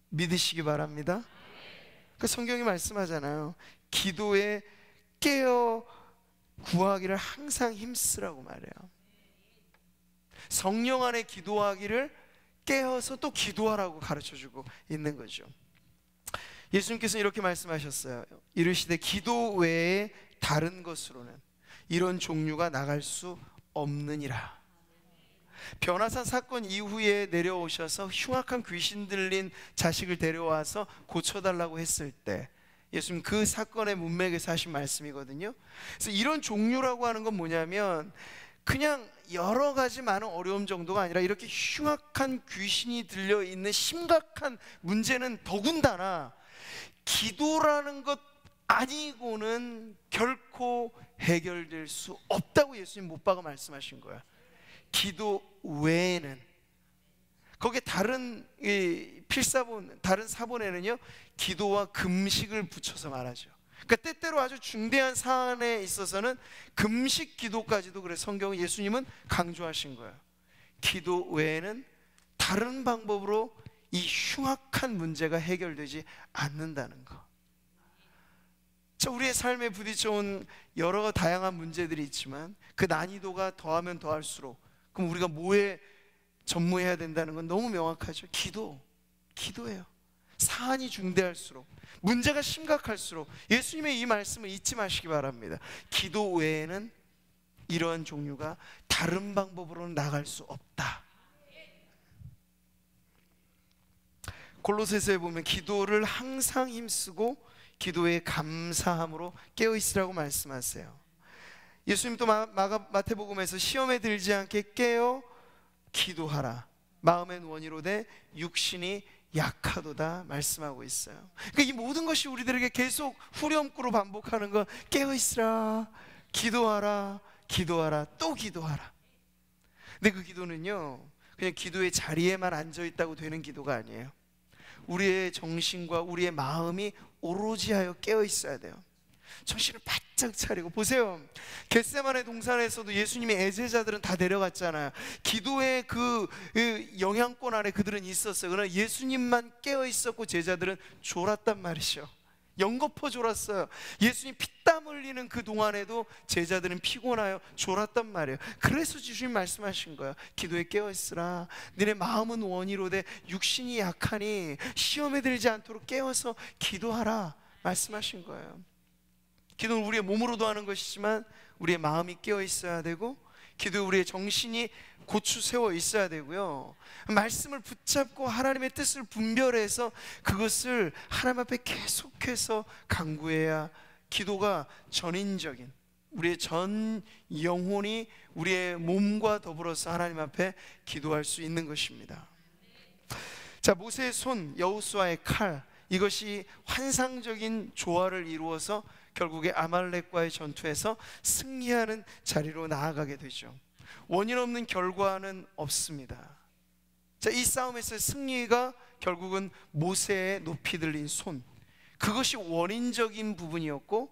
믿으시기 바랍니다. 그 성경이 말씀하잖아요. 기도에 깨어 구하기를 항상 힘쓰라고 말해요. 성령 안에 기도하기를 깨어서 또 기도하라고 가르쳐주고 있는 거죠. 예수님께서는 이렇게 말씀하셨어요. 이르시되 기도 외에 다른 것으로는 이런 종류가 나갈 수 없느니라. 변화산 사건 이후에 내려오셔서 흉악한 귀신 들린 자식을 데려와서 고쳐달라고 했을 때 예수님 그 사건의 문맥에서 하신 말씀이거든요. 그래서 이런 종류라고 하는 건 뭐냐면 그냥 여러 가지 많은 어려움 정도가 아니라 이렇게 흉악한 귀신이 들려있는 심각한 문제는 더군다나 기도라는 것 아니고는 결코 해결될 수 없다고 예수님 못 박아 말씀하신 거야. 기도 외에는. 거기에 다른 필사본, 다른 사본에는요 기도와 금식을 붙여서 말하죠. 그러니까 때때로 아주 중대한 사안에 있어서는 금식 기도까지도 그래 성경은 예수님은 강조하신 거예요. 기도 외에는 다른 방법으로 이 흉악한 문제가 해결되지 않는다는 거. 자, 우리의 삶에 부딪혀온 여러 다양한 문제들이 있지만 그 난이도가 더하면 더할수록 그럼 우리가 뭐에 전무해야 된다는 건 너무 명확하죠. 기도예요. 사안이 중대할수록, 문제가 심각할수록 예수님의 이 말씀을 잊지 마시기 바랍니다. 기도 외에는 이러한 종류가 다른 방법으로는 나갈 수 없다. 골로새서에 보면 기도를 항상 힘쓰고 기도에 감사함으로 깨어있으라고 말씀하세요. 예수님 또 마태복음에서 시험에 들지 않게 깨어 기도하라. 마음의 원이로되 육신이 약하도다 말씀하고 있어요. 그러니까 이 모든 것이 우리들에게 계속 후렴구로 반복하는 거, 깨어있으라, 기도하라, 기도하라, 또 기도하라. 근데 그 기도는요 그냥 기도의 자리에만 앉아있다고 되는 기도가 아니에요. 우리의 정신과 우리의 마음이 오로지 하여 깨어있어야 돼요. 정신을 바짝 차리고. 보세요, 겟세마네 동산에서도 예수님의 애제자들은 다 내려갔잖아요. 기도의 그 영향권 아래 그들은 있었어요. 그러나 예수님만 깨어 있었고 제자들은 졸았단 말이죠. 연거푸 졸았어요. 예수님 피땀 흘리는 그 동안에도 제자들은 피곤하여 졸았단 말이에요. 그래서 주님 말씀하신 거예요. 기도에 깨어있으라. 너네 마음은 원이로되 육신이 약하니 시험에 들지 않도록 깨어서 기도하라 말씀하신 거예요. 기도는 우리의 몸으로도 하는 것이지만 우리의 마음이 깨어있어야 되고, 기도에 우리의 정신이 고추 세워 있어야 되고요. 말씀을 붙잡고 하나님의 뜻을 분별해서 그것을 하나님 앞에 계속해서 간구해야 기도가 전인적인, 우리의 전 영혼이 우리의 몸과 더불어서 하나님 앞에 기도할 수 있는 것입니다. 자, 모세의 손, 여호수아의 칼, 이것이 환상적인 조화를 이루어서 결국에 아말렉과의 전투에서 승리하는 자리로 나아가게 되죠. 원인 없는 결과는 없습니다. 자, 이 싸움에서 승리가 결국은 모세의 높이 들린 손, 그것이 원인적인 부분이었고,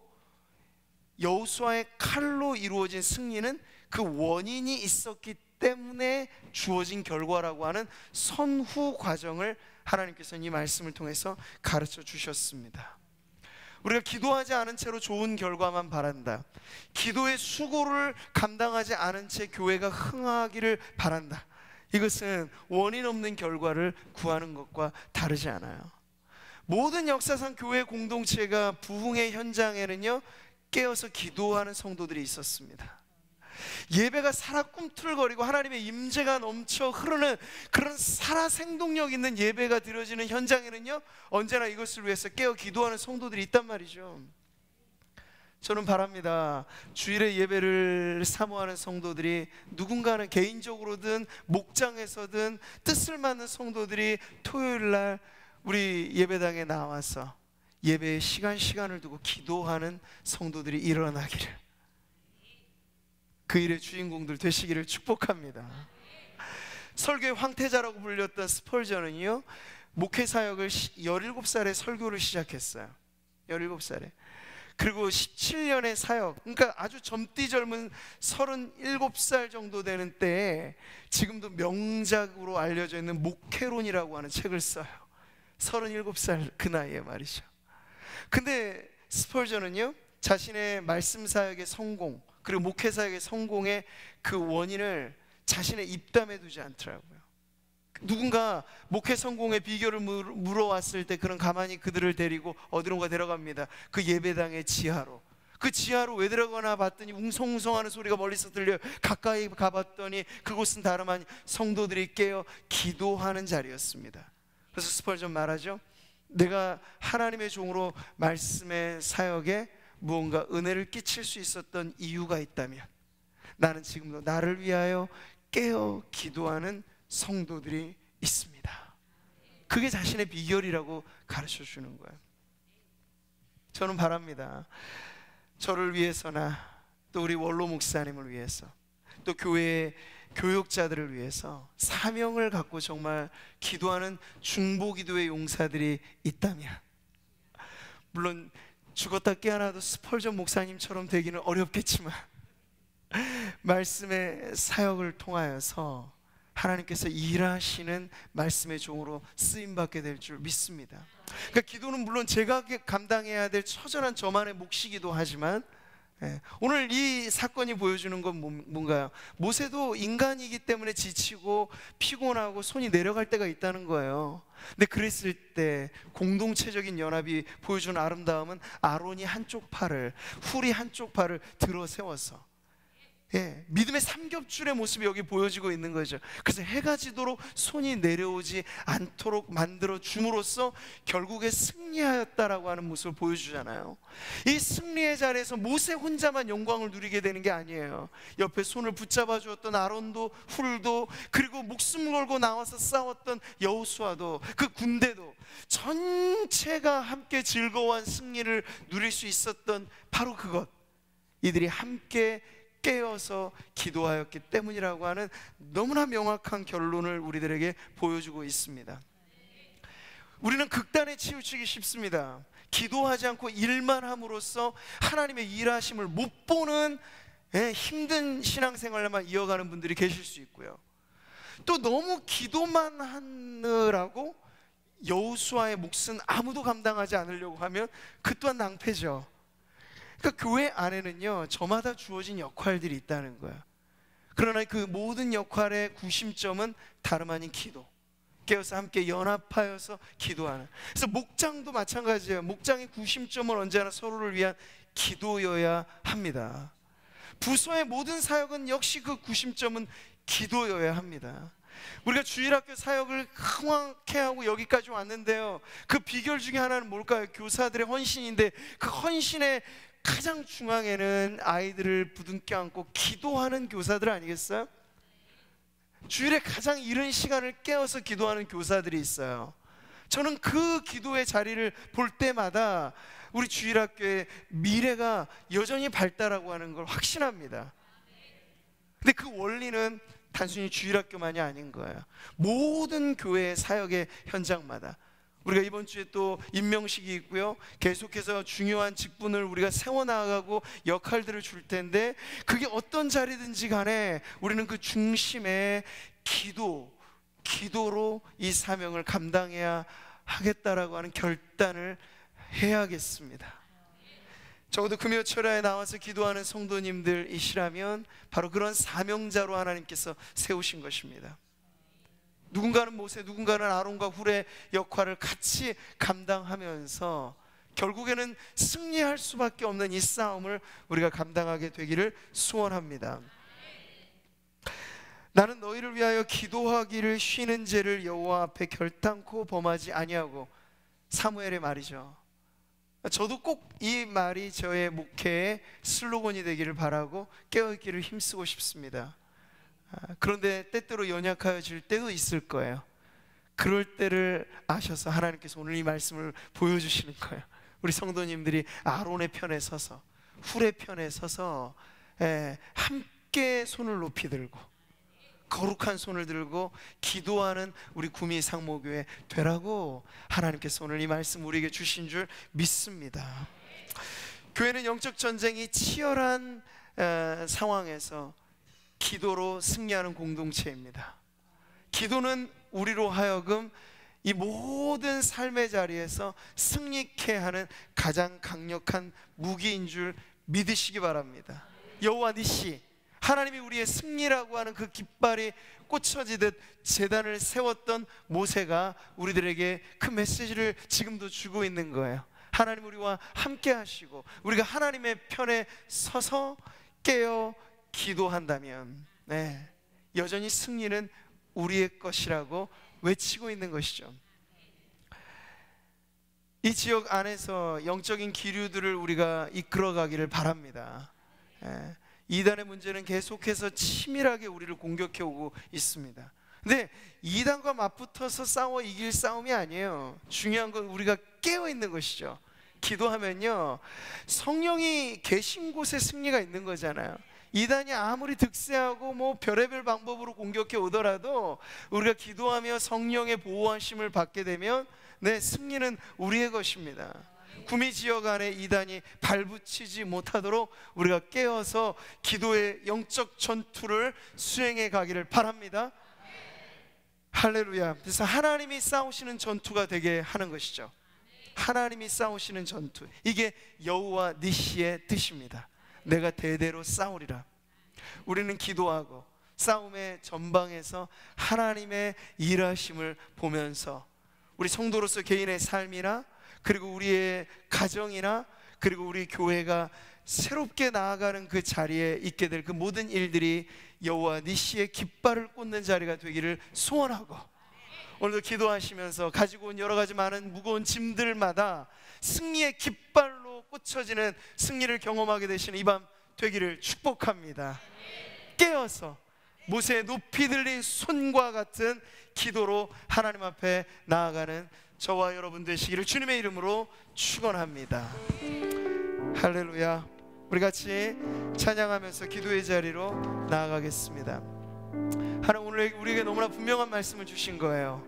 여호수아의 칼로 이루어진 승리는 그 원인이 있었기 때문에 주어진 결과라고 하는 선후 과정을 하나님께서는 이 말씀을 통해서 가르쳐 주셨습니다. 우리가 기도하지 않은 채로 좋은 결과만 바란다, 기도의 수고를 감당하지 않은 채 교회가 흥하기를 바란다, 이것은 원인 없는 결과를 구하는 것과 다르지 않아요. 모든 역사상 교회 공동체가 부흥의 현장에는요, 깨어서 기도하는 성도들이 있었습니다. 예배가 살아 꿈틀거리고 하나님의 임재가 넘쳐 흐르는 그런 살아 생동력 있는 예배가 드려지는 현장에는요, 언제나 이것을 위해서 깨어 기도하는 성도들이 있단 말이죠. 저는 바랍니다. 주일에 예배를 사모하는 성도들이, 누군가는 개인적으로든 목장에서든 뜻을 맞는 성도들이 토요일날 우리 예배당에 나와서 예배에 시간을 두고 기도하는 성도들이 일어나기를, 그 일의 주인공들 되시기를 축복합니다. 설교의 황태자라고 불렸던 스펄전은요, 목회 사역을 17살에 설교를 시작했어요. 17살에. 그리고 17년의 사역, 그러니까 아주 젊디 젊은 37살 정도 되는 때에 지금도 명작으로 알려져 있는 목회론이라고 하는 책을 써요. 37살 그 나이에 말이죠. 근데 스펄전은요, 자신의 말씀 사역의 성공, 그리고 목회 사역의 성공의 그 원인을 자신의 입담에 두지 않더라고요. 누군가 목회 성공의 비결을 물어왔을 때 그는 가만히 그들을 데리고 어디론가 데려갑니다. 그 예배당의 지하로. 그 지하로 왜 들어가나 봤더니 웅성웅성하는 소리가 멀리서 들려요. 가까이 가봤더니 그곳은 다름 아닌 성도들이 깨어 기도하는 자리였습니다. 그래서 스펄전 말하죠, 내가 하나님의 종으로 말씀의 사역에 무언가 은혜를 끼칠 수 있었던 이유가 있다면 나는 지금도 나를 위하여 깨어 기도하는 성도들이 있습니다. 그게 자신의 비결이라고 가르쳐 주는 거예요. 저는 바랍니다. 저를 위해서나 또 우리 원로 목사님을 위해서 또 교회의 교육자들을 위해서 사명을 갖고 정말 기도하는 중보기도의 용사들이 있다면, 물론 죽었다 깨어나도 스펄전 목사님처럼 되기는 어렵겠지만 말씀의 사역을 통하여서 하나님께서 일하시는 말씀의 종으로 쓰임받게 될 줄 믿습니다. 그러니까 기도는 물론 제가 감당해야 될 처절한 저만의 몫이기도 하지만, 오늘 이 사건이 보여주는 건 뭔가요? 모세도 인간이기 때문에 지치고 피곤하고 손이 내려갈 때가 있다는 거예요. 근데 그랬을 때 공동체적인 연합이 보여주는 아름다움은 아론이 한쪽 팔을, 훌이 한쪽 팔을 들어 세워서, 믿음의 삼겹줄의 모습이 여기 보여지고 있는 거죠. 그래서 해가 지도록 손이 내려오지 않도록 만들어 줌으로써 결국에 승리하였다라고 하는 모습을 보여주잖아요. 이 승리의 자리에서 모세 혼자만 영광을 누리게 되는 게 아니에요. 옆에 손을 붙잡아 주었던 아론도, 훌도, 그리고 목숨 걸고 나와서 싸웠던 여호수아도, 그 군대도 전체가 함께 즐거워한 승리를 누릴 수 있었던 바로 그것, 이들이 함께 깨어서 기도하였기 때문이라고 하는 너무나 명확한 결론을 우리들에게 보여주고 있습니다. 우리는 극단에 치우치기 쉽습니다. 기도하지 않고 일만 함으로써 하나님의 일하심을 못 보는 힘든 신앙생활만 이어가는 분들이 계실 수 있고요. 또 너무 기도만 하느라고 여호수아의 몫은 아무도 감당하지 않으려고 하면 그 또한 낭패죠. 그러니까 교회 안에는요, 저마다 주어진 역할들이 있다는 거예요. 그러나 그 모든 역할의 구심점은 다름 아닌 기도, 깨어서 함께 연합하여서 기도하는. 그래서 목장도 마찬가지예요. 목장의 구심점은 언제나 서로를 위한 기도여야 합니다. 부서의 모든 사역은 역시 그 구심점은 기도여야 합니다. 우리가 주일학교 사역을 흥황케 하고 여기까지 왔는데요, 그 비결 중에 하나는 뭘까요? 교사들의 헌신인데, 그 헌신의 가장 중앙에는 아이들을 부둥켜 안고 기도하는 교사들 아니겠어요? 주일에 가장 이른 시간을 깨어서 기도하는 교사들이 있어요. 저는 그 기도의 자리를 볼 때마다 우리 주일학교의 미래가 여전히 밝다라고 하는 걸 확신합니다. 근데 그 원리는 단순히 주일학교만이 아닌 거예요. 모든 교회의 사역의 현장마다 우리가 이번 주에 또 임명식이 있고요, 계속해서 중요한 직분을 우리가 세워나가고 역할들을 줄 텐데, 그게 어떤 자리든지 간에 우리는 그 중심에 기도로 이 사명을 감당해야 하겠다라고 하는 결단을 해야겠습니다. 적어도 금요철야에 나와서 기도하는 성도님들이시라면 바로 그런 사명자로 하나님께서 세우신 것입니다. 누군가는 모세, 누군가는 아론과 훌의 역할을 같이 감당하면서 결국에는 승리할 수밖에 없는 이 싸움을 우리가 감당하게 되기를 소원합니다. 나는 너희를 위하여 기도하기를 쉬는 죄를 여호와 앞에 결단코 범하지 아니하고, 사무엘의 말이죠. 저도 꼭 이 말이 저의 목회의 슬로건이 되기를 바라고 깨어있기를 힘쓰고 싶습니다. 그런데 때때로 연약해질 때도 있을 거예요. 그럴 때를 아셔서 하나님께서 오늘 이 말씀을 보여주시는 거예요. 우리 성도님들이 아론의 편에 서서, 훌의 편에 서서 함께 손을 높이 들고 거룩한 손을 들고 기도하는 우리 구미 상모교회 되라고 하나님께서 오늘 이 말씀 우리에게 주신 줄 믿습니다. 교회는 영적 전쟁이 치열한 상황에서 기도로 승리하는 공동체입니다. 기도는 우리로 하여금 이 모든 삶의 자리에서 승리케 하는 가장 강력한 무기인 줄 믿으시기 바랍니다. 여호와 니시, 하나님이 우리의 승리라고 하는 그 깃발이 꽂혀지듯 제단을 세웠던 모세가 우리들에게 그 메시지를 지금도 주고 있는 거예요. 하나님 우리와 함께 하시고 우리가 하나님의 편에 서서 깨어 기도한다면 여전히 승리는 우리의 것이라고 외치고 있는 것이죠. 이 지역 안에서 영적인 기류들을 우리가 이끌어가기를 바랍니다. 이단의 문제는 계속해서 치밀하게 우리를 공격해 오고 있습니다. 근데 이단과 맞붙어서 싸워 이길 싸움이 아니에요. 중요한 건 우리가 깨어있는 것이죠. 기도하면요, 성령이 계신 곳에 승리가 있는 거잖아요. 이단이 아무리 득세하고 뭐 별의별 방법으로 공격해 오더라도 우리가 기도하며 성령의 보호하심을 받게 되면 승리는 우리의 것입니다. 구미 지역 안에 이단이 발붙이지 못하도록 우리가 깨어서 기도의 영적 전투를 수행해 가기를 바랍니다. 할렐루야. 그래서 하나님이 싸우시는 전투가 되게 하는 것이죠. 하나님이 싸우시는 전투, 이게 여호와 니시의 뜻입니다. 내가 대대로 싸우리라. 우리는 기도하고 싸움의 전방에서 하나님의 일하심을 보면서 우리 성도로서 개인의 삶이나 그리고 우리의 가정이나 그리고 우리 교회가 새롭게 나아가는 그 자리에 있게 될 그 모든 일들이 여호와 니시의 깃발을 꽂는 자리가 되기를 소원하고, 오늘도 기도하시면서 가지고 온 여러 가지 많은 무거운 짐들마다 승리의 깃발로 꽂혀지는 승리를 경험하게 되시는 이 밤 되기를 축복합니다. 깨어서 모세의 높이 들린 손과 같은 기도로 하나님 앞에 나아가는 저와 여러분 되시기를 주님의 이름으로 축원합니다. 할렐루야. 우리 같이 찬양하면서 기도의 자리로 나아가겠습니다. 하나님 오늘 우리에게 너무나 분명한 말씀을 주신 거예요.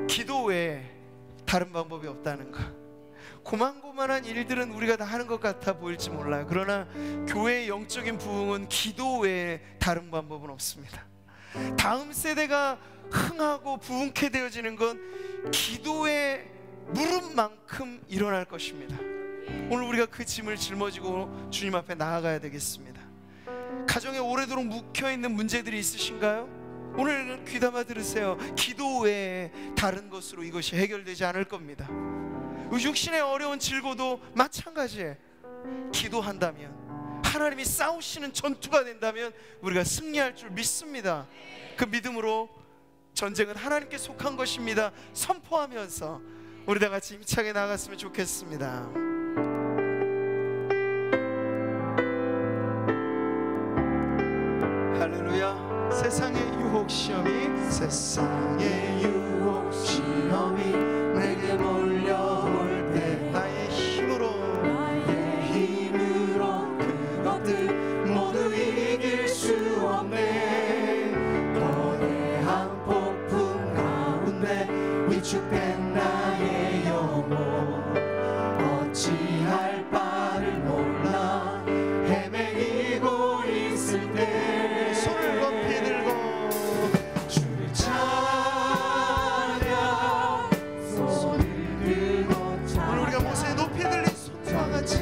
기도 외에 다른 방법이 없다는 것. 고만고만한 일들은 우리가 다 하는 것 같아 보일지 몰라요. 그러나 교회의 영적인 부흥은 기도 외에 다른 방법은 없습니다. 다음 세대가 흥하고 부흥케 되어지는 건 기도의 무릎만큼 일어날 것입니다. 오늘 우리가 그 짐을 짊어지고 주님 앞에 나아가야 되겠습니다. 가정에 오래도록 묵혀있는 문제들이 있으신가요? 오늘 귀담아 들으세요. 기도 외에 다른 것으로 이것이 해결되지 않을 겁니다. 육신의 어려운 질고도 마찬가지예요. 기도한다면, 하나님이 싸우시는 전투가 된다면 우리가 승리할 줄 믿습니다. 그 믿음으로 전쟁은 하나님께 속한 것입니다 선포하면서 우리 다 같이 힘차게 나아갔으면 좋겠습니다. 할렐루야. 세상의 유혹 시험이 내게 몰려올 때 나의 힘으로 그것들 모두 이길 수 없네. 거대한 폭풍 가운데 위축된 나의 영혼 어찌할 바를 몰라 헤매이고 있을 때 손을 높이 들고 주를 찬양 손을 들고 찬양. 오늘 우리가 모세에 높이 들린 손과 같이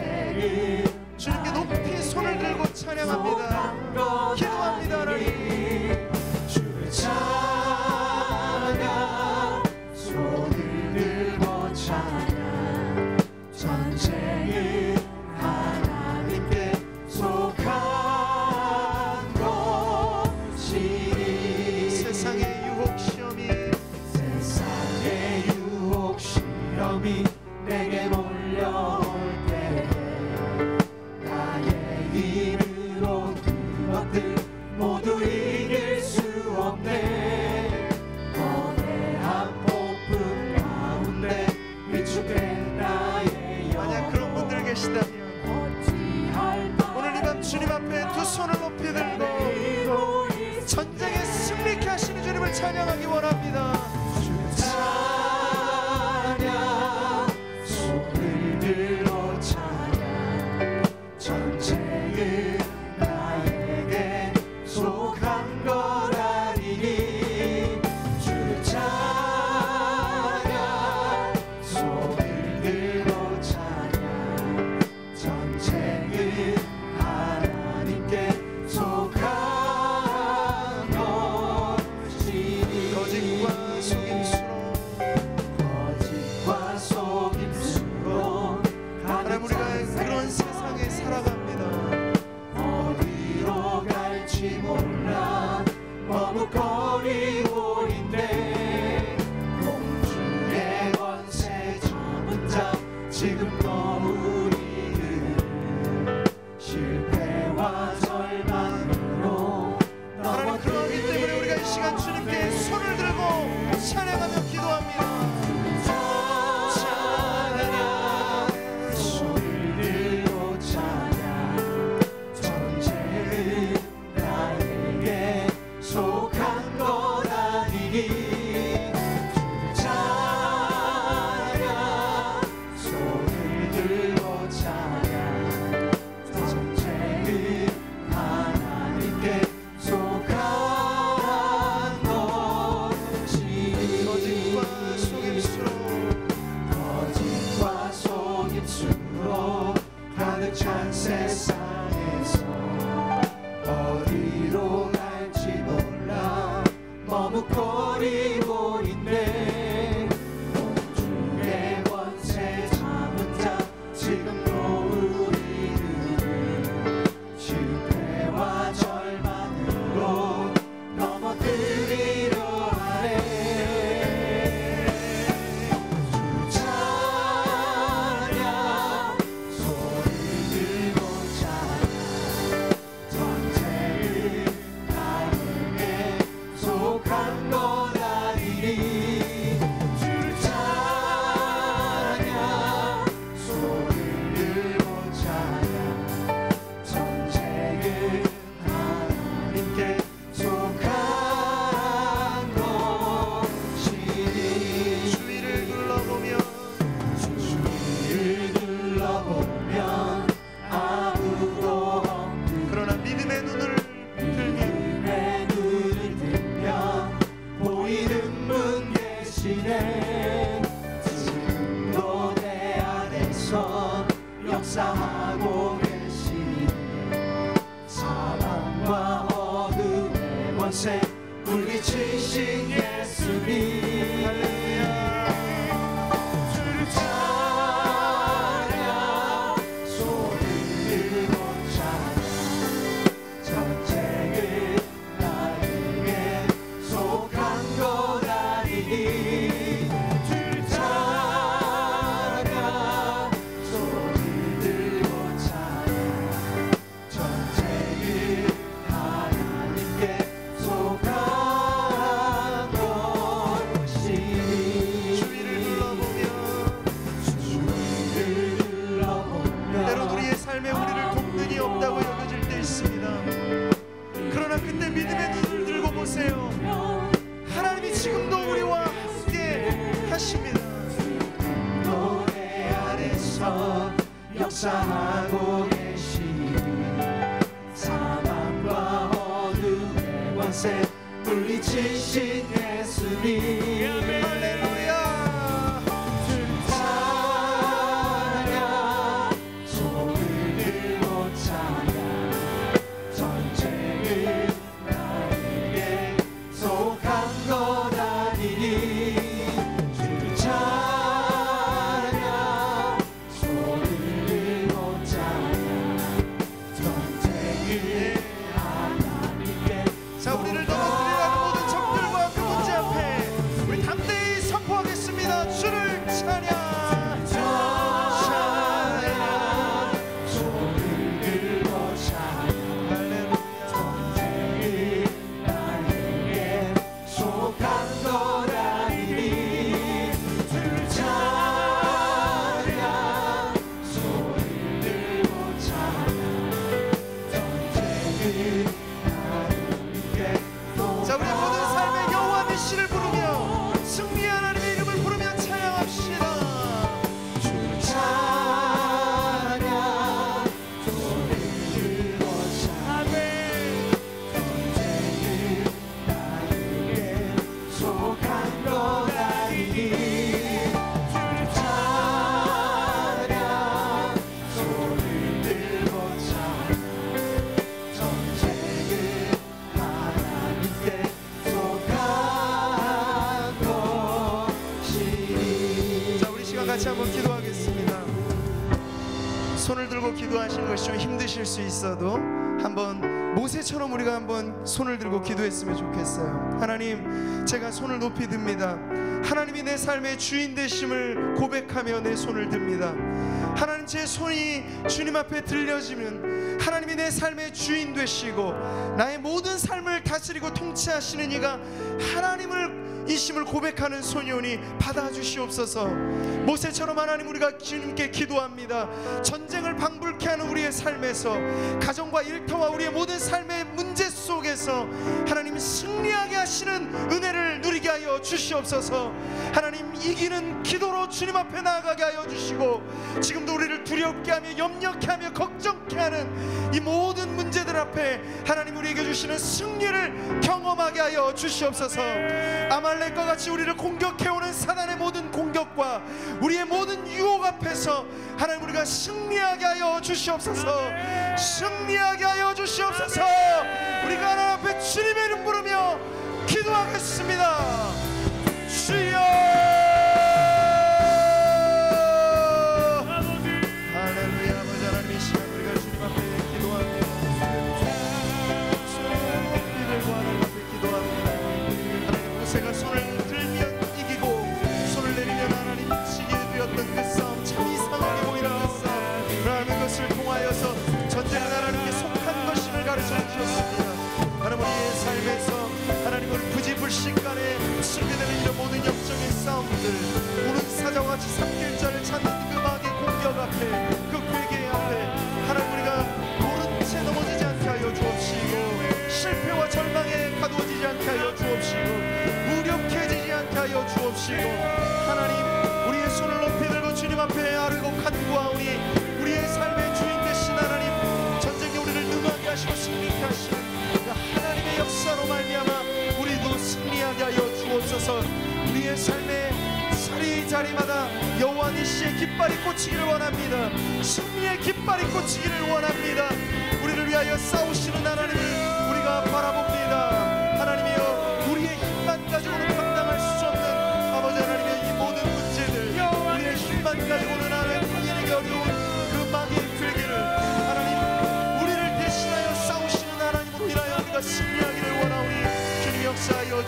주님께 높이 손을 들고 찬양합니다. 기도합니다. 하나님 주를 찬양 손을 들고 찬양. 전쟁은 하나님께 속한 것이니. 세상의 유혹 시험이 내게 몰려올 때 나의 힘으로 그것들 모두 이길 수 없네. 거대한 폭풍 가운데 위축된 나의 영혼. 만약 그런 분들 계시다면 오늘 이 밤 주님 앞에 두 손을 높이 들고 전쟁에 승리케 하시는 주님을 찬양하기 원합니다. 주님 찬양 손을 들어 찬양. 전쟁은 나에게 속한 것 아니니. 주를 찬양 손을 들고 찬양. 전쟁은 하나님께 속한 것이니. 거짓과 속임수로 하나님 우리가 그런 세상에 살아갑니다. 어디로 갈지 몰라 머뭇거리고 있네. 공주의 권세 잡은 자 지금도 우리는 실패와 절망으로 하나님 그러기 때문에 우리가 이 시간 주님께 손을 들고 찬양하며 기도합니다. 찬양 손을 들고 찬양. 전쟁은 나에게 속한 것 아니니. 주를 찬양 손을 들고 찬양. 전쟁은 하나님께 속한 것이니. 거짓과 속임수로 가득 찬 세상에서 어디로 갈지 몰라 머뭇거리고 있네. 공주의 권세 잡은 자 지금도 우리를 실패와 절망으로 넘어뜨리려 하네. 주를 찬양 손을 들고 찬양. 전쟁은 나에게 속한 것 아니. 물리치신 예수님 할렐루야 주를 찬양 손을 들고 찬양 전쟁을 나에게 속한 것 아니니 주를 찬양 손을 들고 찬양 전쟁을 하나님께 속한 때론 우리의 삶에 우리를 돕는 이 없다고 여겨질 때 있습니다. 그러나 그때 믿음의 눈을 들고 보세요. 하나님이 지금도 우리와 함께 하십니다. 노래 안에서 역사하고 계시니 사망과 어둠의 권세 물리치신 예수님 할렐루야 같이 한번 기도하겠습니다. 손을 들고 기도하시는 것이 좀 힘드실 수 있어도 한번 모세처럼 우리가 한번 손을 들고 기도했으면 좋겠어요. 하나님, 제가 손을 높이 듭니다. 하나님이 내 삶의 주인 되심을 고백하며 내 손을 듭니다. 하나님, 제 손이 주님 앞에 들려지면 하나님이 내 삶의 주인 되시고 나의 모든 삶을 다스리고 통치하시는 이가 하나님을 이심을 고백하는 손이오니 받아주시옵소서. 모세처럼 하나님, 우리가 주님께 기도합니다. 전쟁을 방불케 하는 우리의 삶에서, 가정과 일터와 우리의 모든 삶의 문제 속에서 하나님 승리하게 하시는 은혜를 누리게 하여 주시옵소서. 하나님, 이기는 기도로 주님 앞에 나아가게 하여 주시고, 지금도 우리를 두렵게 하며 염려케 하며 걱정케 하는 이 모든 문제들 앞에 하나님 우리에게 주시는 승리를 경험하게 하여 주시옵소서. 아말렉과 같이 우리를 공격해오는 사단의 모든 공격과 우리의 모든 유혹 앞에서 하나님 우리가 승리하게 하여 주시옵소서. 승리하게 하여 주시옵소서. 우리가 하나님 앞에 주님의 이름 부르며 기도하겠습니다. 주여, 할렐루야. 아버지 하나님, 이 시간 우리가 주님 앞에 기도합니다. 손을 들고 하나님 앞에 기도합니다. 하나님, 모세가 손을 들면 이기고 손을 내리면 하나님 지게 되었던 그 싸움, 참 이상하게 보이는 그 싸움, 라는 것을 통하여서 전쟁은 하나님께 속한 것임을 가르쳐 주셨습니다. 하나님, 우리의 삶에서 하나님, 우리 부지불식간에 승리되는 이런 모든 역적인 싸움들, 우는 사자와 같이 삼킬 자를 찾는 그 마귀의 공격 앞에, 그 괴계 앞에 하나님 우리가 모른 채 넘어지지 않게 하여 주옵시고, 실패와 절망에 가두어지지 않게 하여 주옵시고, 무력해지지 않게 하여 주옵시고, 하나님 우리의 손을 높이 들고 주님 앞에 아르고 간구하오니 우리의 삶의 주인 되신 하나님, 전쟁에 우리를 능하게 하시고 승리케 하시는 그 하나님의 역사로 말미암아 우리도 승리하게 하여 주옵소서. 우리의 삶의 자리자리마다 여호와 니시의 깃발이 꽂히기를 원합니다. 승리의 깃발이 꽂히기를 원합니다. 우리를 위하여 싸우시는 하나님을 우리가 바라봅니다. 하나님이여,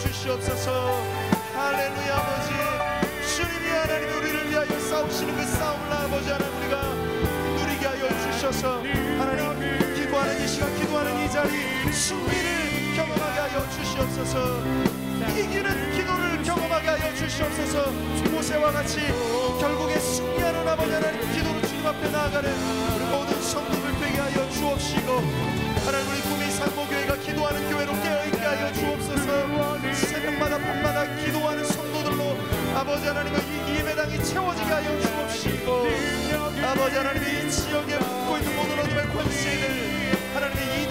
주시옵소서. 할렐루야. 아버지 주님이 하나님 우리를 위하여 싸우시는 그 싸움을 아버지 하나님 우리가 누리게 하여 주셔서 하나님 기도하는 이 시간 기도하는 이 자리 승리를 경험하게 하여 주시옵소서. 이기는 기도를 경험하게 하여 주시옵소서. 모세와 같이 결국에 승리하는 아버지 하나님 기도로 주님 앞에 나아가는 모든 성도들 되게 하여 주옵시고 하나님 우리 구미 산모교회가 기도하는 교회로 깨어있게 하여 주옵소서. 새벽마다 밤마다 기도하는 성도들로 아버지 하나님의 이 예배당이 채워지게 하여 주옵시고 아버지 하나님 이 지역에 묻고 있는 모든 어둠의 권세를 하나님의 이